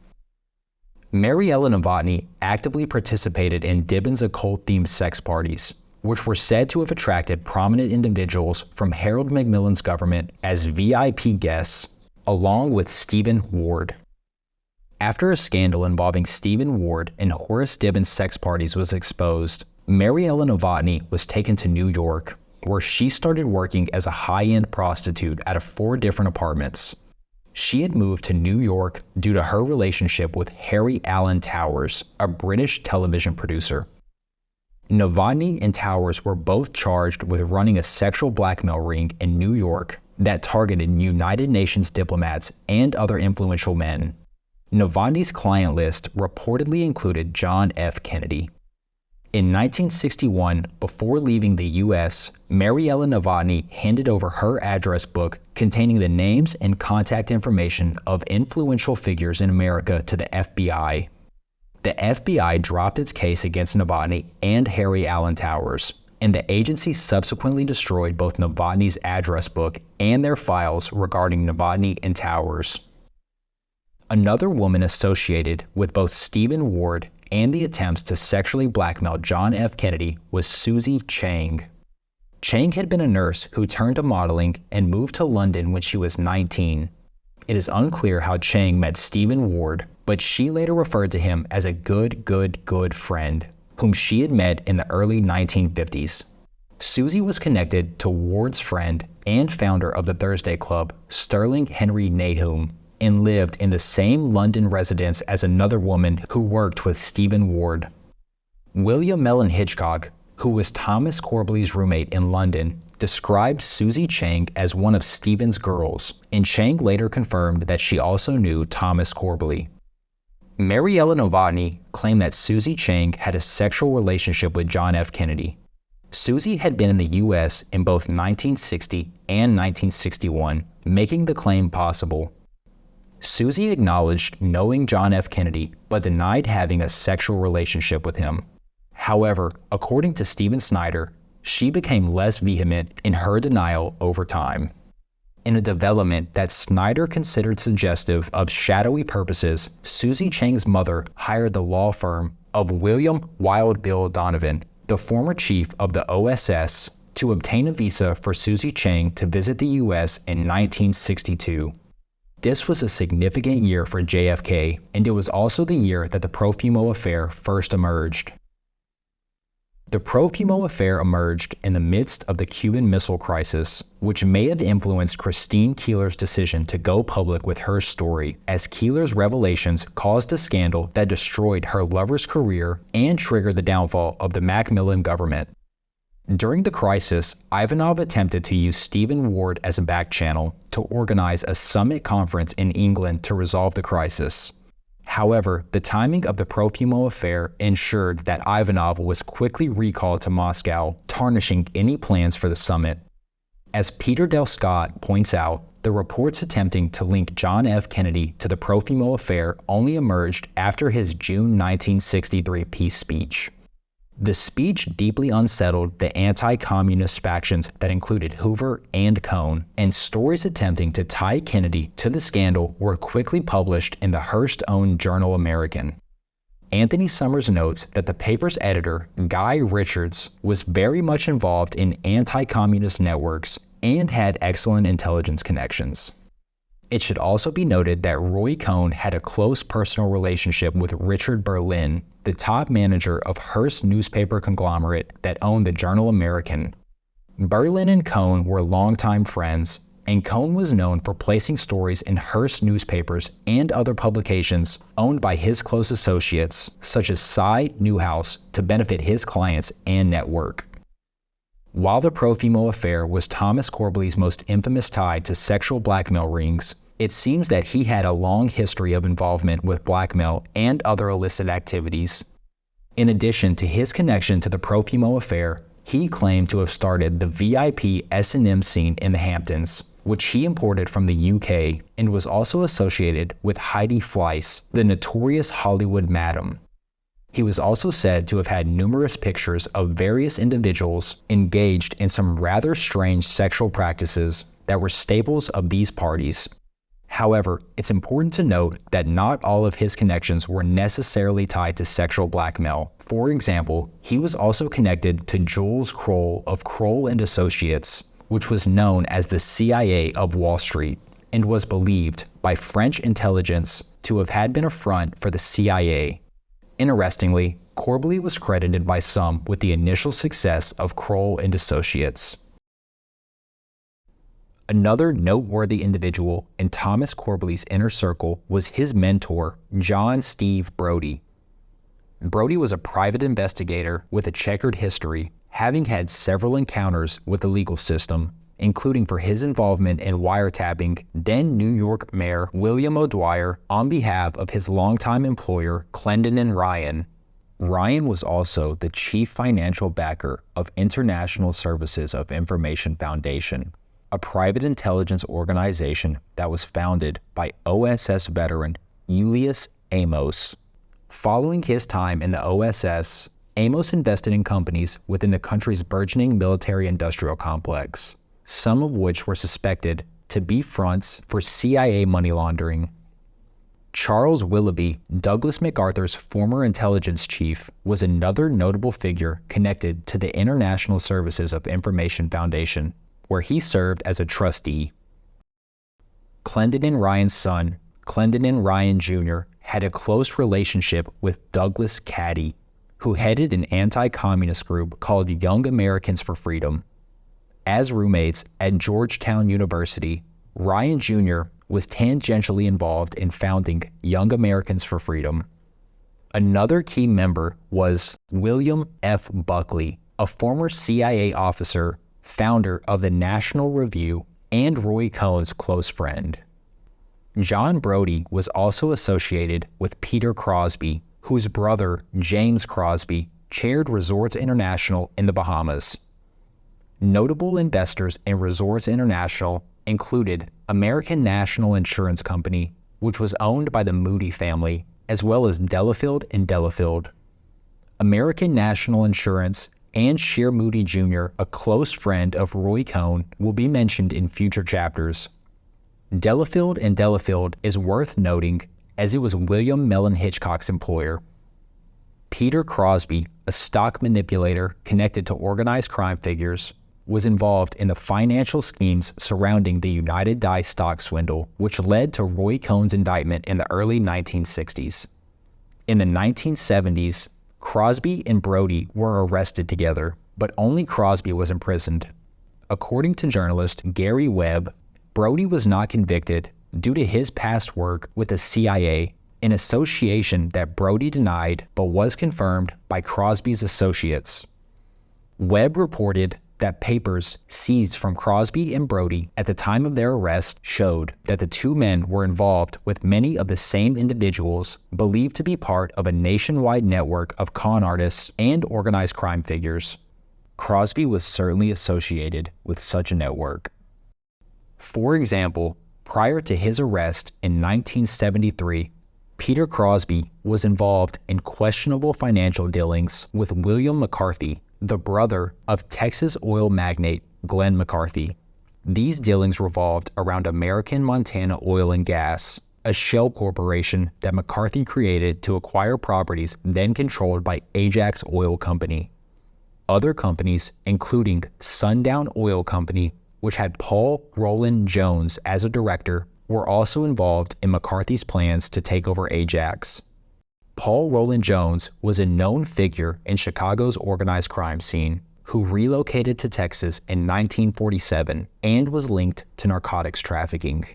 Mariella Novotny actively participated in Dibben's occult-themed sex parties, which were said to have attracted prominent individuals from Harold Macmillan's government as VIP guests, along with Stephen Ward. After a scandal involving Stephen Ward and Horace Dibben's sex parties was exposed, Mariella Novotny was taken to New York, where she started working as a high-end prostitute out of 4 different apartments. She had moved to New York due to her relationship with Harry Alan Towers, a British television producer. Novotny and Towers were both charged with running a sexual blackmail ring in New York that targeted United Nations diplomats and other influential men. Novotny's client list reportedly included John F. Kennedy. In 1961, before leaving the U.S., Mariella Novotny handed over her address book containing the names and contact information of influential figures in America to the FBI. The FBI dropped its case against Novotny and Harry Allen Towers, and the agency subsequently destroyed both Novotny's address book and their files regarding Novotny and Towers. Another woman associated with both Stephen Ward and the attempts to sexually blackmail John F. Kennedy was Susie Chang. Chang had been a nurse who turned to modeling and moved to London when she was 19. It is unclear how Chang met Stephen Ward, but she later referred to him as a good friend, whom she had met in the early 1950s. Susie was connected to Ward's friend and founder of the Thursday Club, Sterling Henry Nahum, and lived in the same London residence as another woman who worked with Stephen Ward. William Mellon Hitchcock, who was Thomas Corbely's roommate in London, described Susie Chang as one of Stephen's girls, and Chang later confirmed that she also knew Thomas Corbely. Mariella Novotny claimed that Susie Chang had a sexual relationship with John F. Kennedy. Susie had been in the U.S. in both 1960 and 1961, making the claim possible. Susie acknowledged knowing John F. Kennedy, but denied having a sexual relationship with him. However, according to Stephen Snyder, she became less vehement in her denial over time. In a development that Snyder considered suggestive of shadowy purposes, Susie Chang's mother hired the law firm of William Wild Bill Donovan, the former chief of the OSS, to obtain a visa for Susie Chang to visit the U.S. in 1962. This was a significant year for JFK, and it was also the year that the Profumo Affair first emerged. The Profumo Affair emerged in the midst of the Cuban Missile Crisis, which may have influenced Christine Keeler's decision to go public with her story, as Keeler's revelations caused a scandal that destroyed her lover's career and triggered the downfall of the Macmillan government. During the crisis, Ivanov attempted to use Stephen Ward as a back channel to organize a summit conference in England to resolve the crisis. However, the timing of the Profumo Affair ensured that Ivanov was quickly recalled to Moscow, tarnishing any plans for the summit. As Peter Del Scott points out, the reports attempting to link John F. Kennedy to the Profumo Affair only emerged after his June 1963 peace speech. The speech deeply unsettled the anti-communist factions that included Hoover and Cohn, and stories attempting to tie Kennedy to the scandal were quickly published in the Hearst-owned journal American. Anthony Summers notes that the paper's editor, Guy Richards, was very much involved in anti-communist networks and had excellent intelligence connections. It should also be noted that Roy Cohn had a close personal relationship with Richard Berlin, the top manager of Hearst newspaper conglomerate that owned the journal American. Berlin and Cohn were longtime friends, and Cohn was known for placing stories in Hearst newspapers and other publications owned by his close associates, such as Cy Newhouse, to benefit his clients and network. While the Profumo Affair was Thomas Corbely's most infamous tie to sexual blackmail rings, it seems that he had a long history of involvement with blackmail and other illicit activities. In addition to his connection to the Profumo Affair, he claimed to have started the VIP S&M scene in the Hamptons, which he imported from the UK, and was also associated with Heidi Fleiss, the notorious Hollywood madam. He was also said to have had numerous pictures of various individuals engaged in some rather strange sexual practices that were staples of these parties. However, it's important to note that not all of his connections were necessarily tied to sexual blackmail. For example, he was also connected to Jules Kroll of Kroll and Associates, which was known as the CIA of Wall Street, and was believed by French intelligence to have had been a front for the CIA. Interestingly, Corbely was credited by some with the initial success of Kroll and Associates. Another noteworthy individual in Thomas Corbely's inner circle was his mentor, John Steve Brody. Brody was a private investigator with a checkered history, having had several encounters with the legal system, including for his involvement in wiretapping then New York Mayor William O'Dwyer on behalf of his longtime employer, Clendon and Ryan. Ryan was also the chief financial backer of International Services of Information Foundation, a private intelligence organization that was founded by OSS veteran Julius Amos. Following his time in the OSS, Amos invested in companies within the country's burgeoning military-industrial complex, some of which were suspected to be fronts for CIA money laundering. Charles Willoughby, Douglas MacArthur's former intelligence chief, was another notable figure connected to the International Services of Information Foundation, where he served as a trustee. Clendenin Ryan's son, Clendenin Ryan Jr., had a close relationship with Douglas Caddy, who headed an anti-communist group called Young Americans for Freedom. As roommates at Georgetown University, Ryan Jr. was tangentially involved in founding Young Americans for Freedom. Another key member was William F. Buckley, a former CIA officer, founder of the National Review, and Roy Cohn's close friend. John Brody was also associated with Peter Crosby, whose brother, James Crosby, chaired Resorts International in the Bahamas. Notable investors in Resorts International included American National Insurance Company, which was owned by the Moody family, as well as Delafield and Delafield. American National Insurance and Shear Moody Jr., a close friend of Roy Cohn, will be mentioned in future chapters. Delafield and Delafield is worth noting as it was William Mellon Hitchcock's employer. Peter Crosby, a stock manipulator connected to organized crime figures, was involved in the financial schemes surrounding the United Dye stock swindle, which led to Roy Cohn's indictment in the early 1960s. In the 1970s, Crosby and Brody were arrested together, but only Crosby was imprisoned. According to journalist Gary Webb, Brody was not convicted due to his past work with the CIA, an association that Brody denied but was confirmed by Crosby's associates. Webb reported that papers seized from Crosby and Brody at the time of their arrest showed that the two men were involved with many of the same individuals believed to be part of a nationwide network of con artists and organized crime figures. Crosby was certainly associated with such a network. For example, prior to his arrest in 1973, Peter Crosby was involved in questionable financial dealings with William McCarthy, the brother of Texas oil magnate Glenn McCarthy. These dealings revolved around American Montana Oil and Gas, a shell corporation that McCarthy created to acquire properties then controlled by Ajax Oil Company. Other companies, including Sundown Oil Company, which had Paul Roland Jones as a director, were also involved in McCarthy's plans to take over Ajax. Paul Roland Jones was a known figure in Chicago's organized crime scene who relocated to Texas in 1947 and was linked to narcotics trafficking.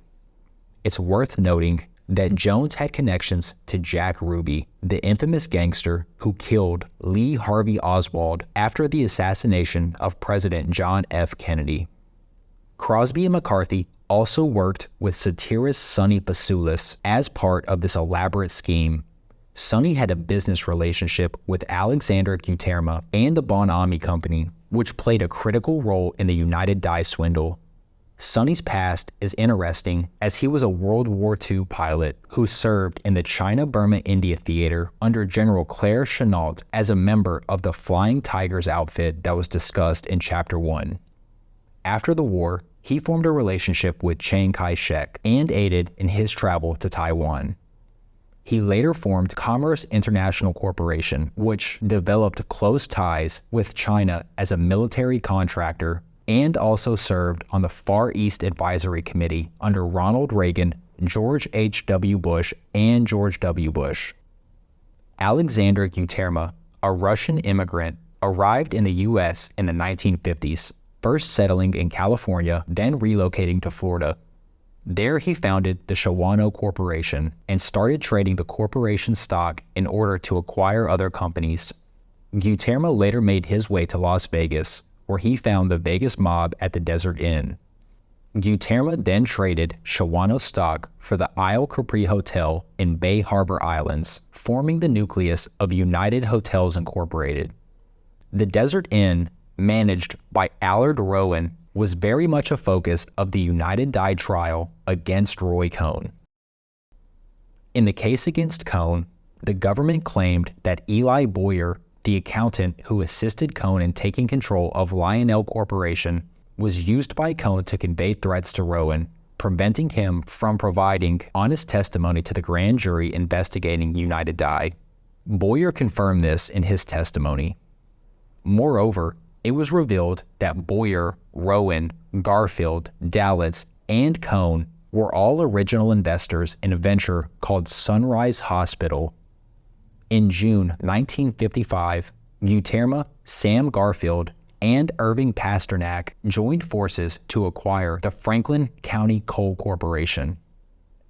It's worth noting that Jones had connections to Jack Ruby, the infamous gangster who killed Lee Harvey Oswald after the assassination of President John F. Kennedy. Crosby and McCarthy also worked with satirist Sonny Basoulis as part of this elaborate scheme. Sonny had a business relationship with Alexander Guterma and the Bon Ami Company, which played a critical role in the United Dye swindle. Sonny's past is interesting as he was a World War II pilot who served in the China-Burma India Theater under General Claire Chennault as a member of the Flying Tigers outfit that was discussed in Chapter 1. After the war, he formed a relationship with Chiang Kai-shek and aided in his travel to Taiwan. He later formed Commerce International Corporation, which developed close ties with China as a military contractor and also served on the Far East Advisory Committee under Ronald Reagan, George H.W. Bush, and George W. Bush. Alexander Guterma, a Russian immigrant, arrived in the U.S. in the 1950s, first settling in California, then relocating to Florida. There he founded the Shawano Corporation and started trading the corporation's stock in order to acquire other companies. Guterma later made his way to Las Vegas, where he found the Vegas mob at the Desert Inn. Guterma then traded Shawano stock for the Isle Capri Hotel in Bay Harbor Islands, forming the nucleus of United Hotels Incorporated. The Desert Inn, managed by Allard Rowan, was very much a focus of the United Dye trial against Roy Cohn. In the case against Cohn, the government claimed that Eli Boyer, the accountant who assisted Cohn in taking control of Lionel Corporation, was used by Cohn to convey threats to Rowan, preventing him from providing honest testimony to the grand jury investigating United Dye. Boyer confirmed this in his testimony. Moreover, it was revealed that Boyer, Rowan, Garfield, Dallas, and Cohn were all original investors in a venture called Sunrise Hospital. In June 1955, Guterma, Sam Garfield, and Irving Pasternak joined forces to acquire the Franklin County Coal Corporation.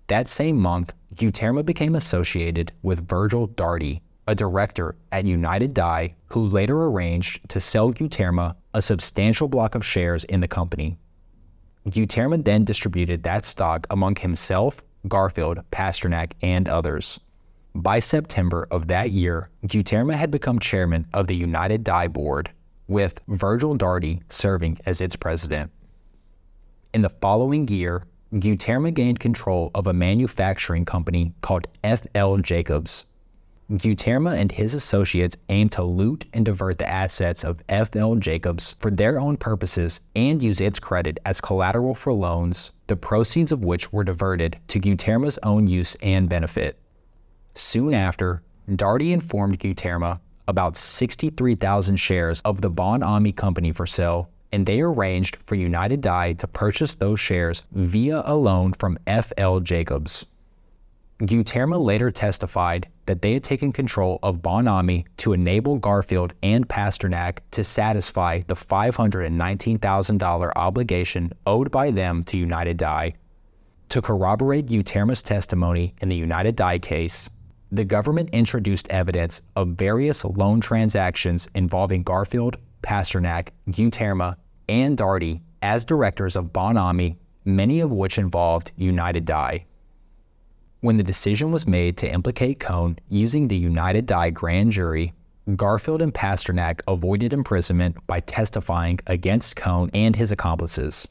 That same month, Guterma became associated with Virgil Darty, a director at United Dye, who later arranged to sell Guterma a substantial block of shares in the company. Guterma then distributed that stock among himself, Garfield, Pasternak, and others. By September of that year, Guterma had become chairman of the United Dye board, with Virgil Darty serving as its president. In the following year, Guterma gained control of a manufacturing company called F.L. Jacobs. Guterma and his associates aimed to loot and divert the assets of F.L. Jacobs for their own purposes and use its credit as collateral for loans, the proceeds of which were diverted to Guterma's own use and benefit. Soon after, Darty informed Guterma about 63,000 shares of the Bon Ami Company for sale, and they arranged for United Dye to purchase those shares via a loan from F.L. Jacobs. Guterma later testified that they had taken control of Bon Ami to enable Garfield and Pasternak to satisfy the $519,000 obligation owed by them to United Dye. To corroborate Guterma's testimony in the United Dye case, the government introduced evidence of various loan transactions involving Garfield, Pasternak, Guterma, and Darty as directors of Bon Ami, many of which involved United Dye. When the decision was made to implicate Cohn using the United Dye grand jury, Garfield and Pasternak avoided imprisonment by testifying against Cohn and his accomplices.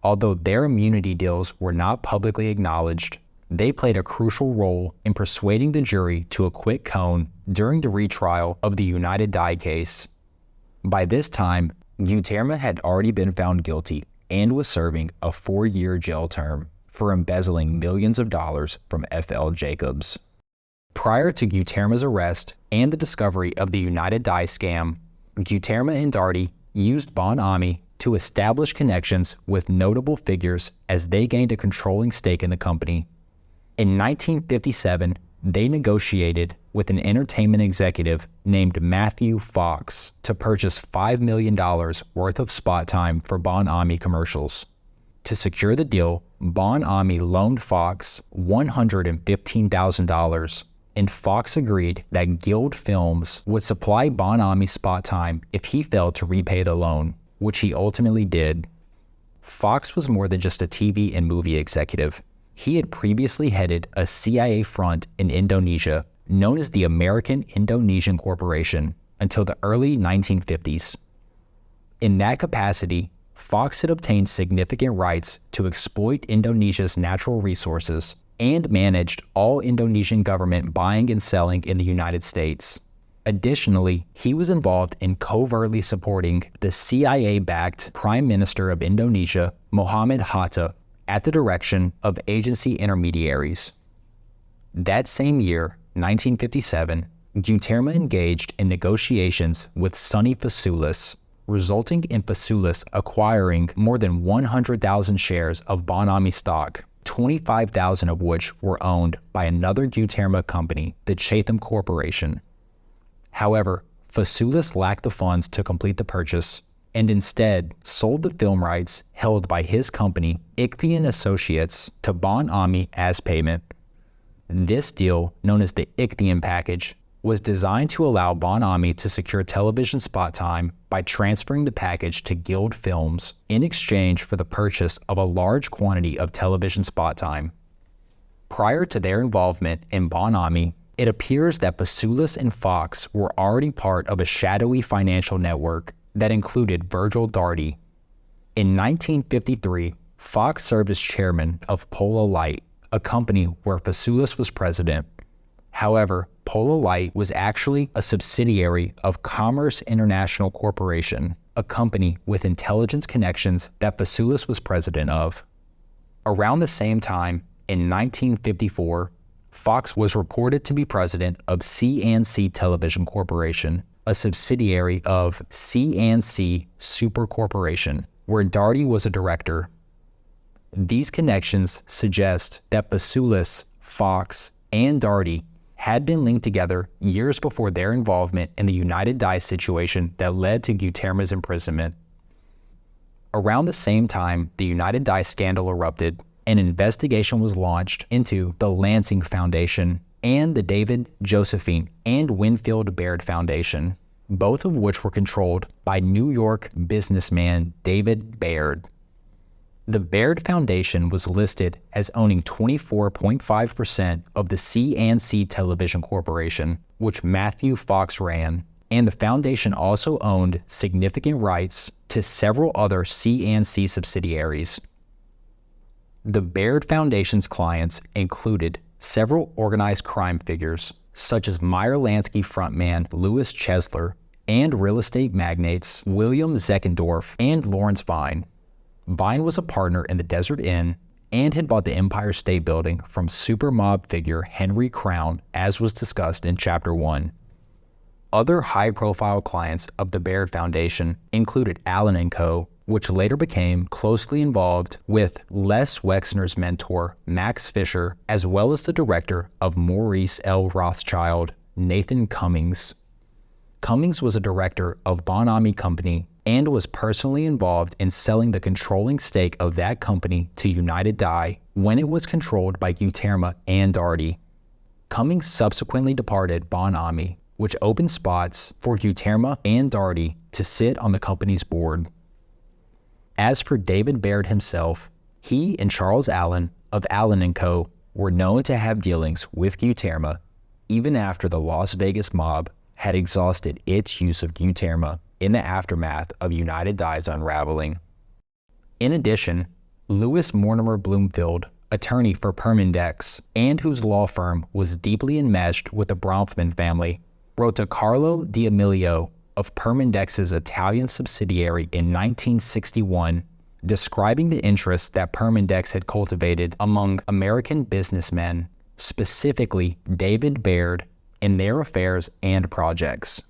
Although their immunity deals were not publicly acknowledged, they played a crucial role in persuading the jury to acquit Cohn during the retrial of the United Dye case. By this time, Guterma had already been found guilty and was serving a 4-year jail term for embezzling millions of dollars from F.L. Jacobs. Prior to Guterma's arrest and the discovery of the United Dye scam, Guterma and Darty used Bon Ami to establish connections with notable figures as they gained a controlling stake in the company. In 1957, they negotiated with an entertainment executive named Matthew Fox to purchase $5 million worth of spot time for Bon Ami commercials. To secure the deal, Bon Ami loaned Fox $115,000, and Fox agreed that Guild Films would supply Bon Ami spot time if he failed to repay the loan, which he ultimately did. Fox was more than just a TV and movie executive. He had previously headed a CIA front in Indonesia known as the American Indonesian Corporation until the early 1950s. In that capacity, Fox had obtained significant rights to exploit Indonesia's natural resources and managed all Indonesian government buying and selling in the United States. Additionally, he was involved in covertly supporting the CIA-backed Prime Minister of Indonesia, Muhammad Hatta, at the direction of agency intermediaries. That same year, 1957, Guterma engaged in negotiations with Sonny Faciulis, resulting in Faciulis acquiring more than 100,000 shares of Bon Ami stock, 25,000 of which were owned by another Guterma company, the Chatham Corporation. However, Faciulis lacked the funds to complete the purchase and instead sold the film rights held by his company, Ickpian Associates, to Bon Ami as payment. This deal, known as the Ickpian package, was designed to allow Bon-Ami to secure television spot time by transferring the package to Guild Films in exchange for the purchase of a large quantity of television spot time. Prior to their involvement in Bon-Ami, it appears that Basoulis and Fox were already part of a shadowy financial network that included Virgil Darty. In 1953, Fox served as chairman of Polo Light, a company where Basoulis was president. However, Polo Light was actually a subsidiary of Commerce International Corporation, a company with intelligence connections that Basoulis was president of. Around the same time, in 1954, Fox was reported to be president of C&C Television Corporation, a subsidiary of C&C Super Corporation, where Darty was a director. These connections suggest that Basoulis, Fox, and Darty had been linked together years before their involvement in the United Dye situation that led to Guterma's imprisonment. Around the same time the United Dye scandal erupted, an investigation was launched into the Lansing Foundation and the David, Josephine, and Winfield Baird Foundation, both of which were controlled by New York businessman David Baird. The Baird Foundation was listed as owning 24.5% of the C&C Television Corporation, which Matthew Fox ran, and the foundation also owned significant rights to several other C&C subsidiaries. The Baird Foundation's clients included several organized crime figures, such as Meyer Lansky frontman Louis Chesler, and real estate magnates William Zeckendorf and Lawrence Vine. Vine was a partner in the Desert Inn and had bought the Empire State Building from super mob figure Henry Crown, as was discussed in Chapter 1. Other high-profile clients of the Baird Foundation included Allen & Co., which later became closely involved with Les Wexner's mentor, Max Fisher, as well as the director of Maurice L. Rothschild, Nathan Cummings. Cummings was a director of Bon-Ami Company and was personally involved in selling the controlling stake of that company to United Dye when it was controlled by Guterma and Darty. Cummings subsequently departed Bon-Ami, which opened spots for Guterma and Darty to sit on the company's board. As for David Baird himself, he and Charles Allen of Allen & Co. were known to have dealings with Guterma even after the Las Vegas mob had exhausted its use of Guterma in the aftermath of United Dye's unraveling. In addition, Louis Mortimer Bloomfield, attorney for Permindex, and whose law firm was deeply enmeshed with the Bronfman family, wrote to Carlo D'Amelio of Permindex's Italian subsidiary in 1961, describing the interest that Permindex had cultivated among American businessmen, specifically David Baird, in their affairs and projects.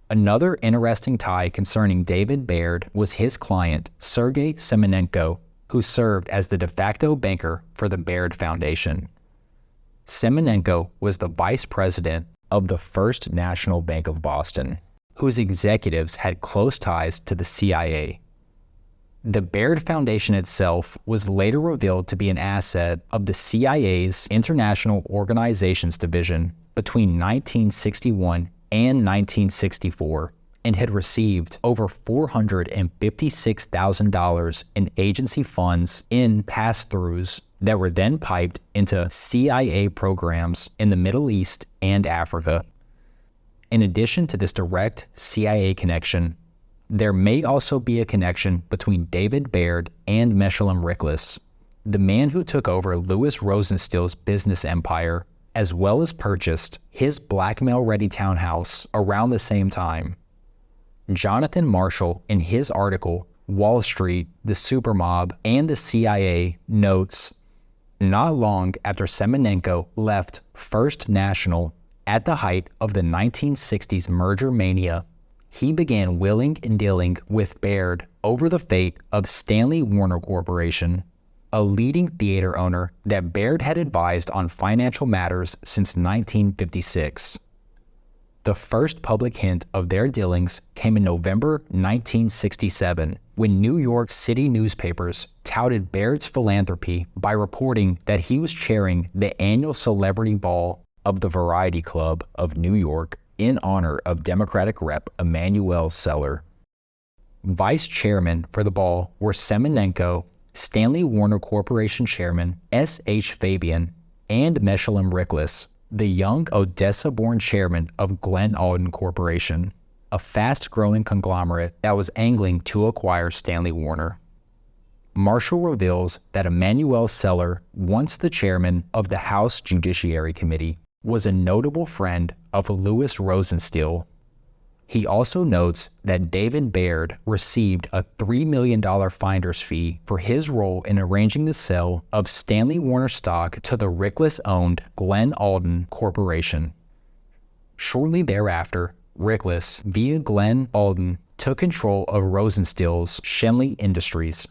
Another interesting tie concerning David Baird was his client, Sergei Semenenko, who served as the de facto banker for the Baird Foundation. Semenenko was the vice president of the First National Bank of Boston, whose executives had close ties to the CIA. The Baird Foundation itself was later revealed to be an asset of the CIA's International Organizations Division between 1961 and 1964, and had received over $456,000 in agency funds in pass-throughs that were then piped into CIA programs in the Middle East and Africa. In addition to this direct CIA connection, there may also be a connection between David Baird and Meshullam Riklis, the man who took over Louis Rosensteel's business empire, as well as purchased his blackmail-ready townhouse around the same time. Jonathan Marshall, in his article, Wall Street, the Supermob, and the CIA, notes, not long after Semenenko left First National at the height of the 1960s merger mania, he began wheeling and dealing with Baird over the fate of Stanley Warner Corporation, a leading theater owner that Baird had advised on financial matters since 1956. The first public hint of their dealings came in November 1967, when New York City newspapers touted Baird's philanthropy by reporting that he was chairing the annual celebrity ball of the Variety Club of New York in honor of Democratic Rep. Emanuel Seller. Vice chairman for the ball were Semenenko, Stanley Warner Corporation chairman S.H. Fabian, and Meshullam Riklis, the young Odessa-born chairman of Glen Alden Corporation, a fast-growing conglomerate that was angling to acquire Stanley Warner. Marshall reveals that Emanuel Seller, once the chairman of the House Judiciary Committee, was a notable friend of Louis Rosenstiel. He also notes that David Baird received a $3 million finder's fee for his role in arranging the sale of Stanley Warner stock to the Riklis-owned Glen Alden Corporation. Shortly thereafter, Riklis, via Glen Alden, took control of Rosenstiel's Schenley Industries.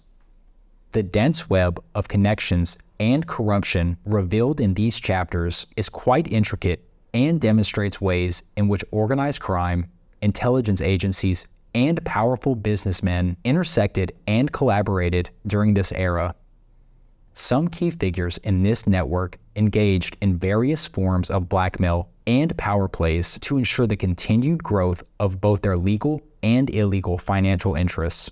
The dense web of connections and corruption revealed in these chapters is quite intricate and demonstrates ways in which organized crime, intelligence agencies, and powerful businessmen intersected and collaborated during this era. Some key figures in this network engaged in various forms of blackmail and power plays to ensure the continued growth of both their legal and illegal financial interests.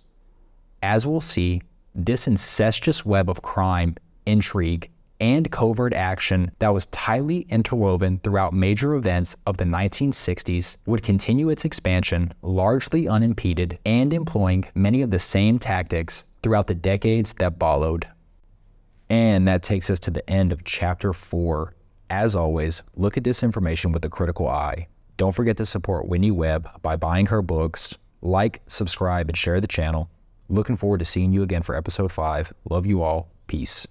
As we'll see, this incestuous web of crime, intrigue, and covert action that was tightly interwoven throughout major events of the 1960s would continue its expansion largely unimpeded and employing many of the same tactics throughout the decades that followed. And that takes us to the end of Chapter 4. As always, look at this information with a critical eye. Don't forget to support Whitney Webb by buying her books. Like, subscribe, and share the channel. Looking forward to seeing you again for Episode 5. Love you all. Peace.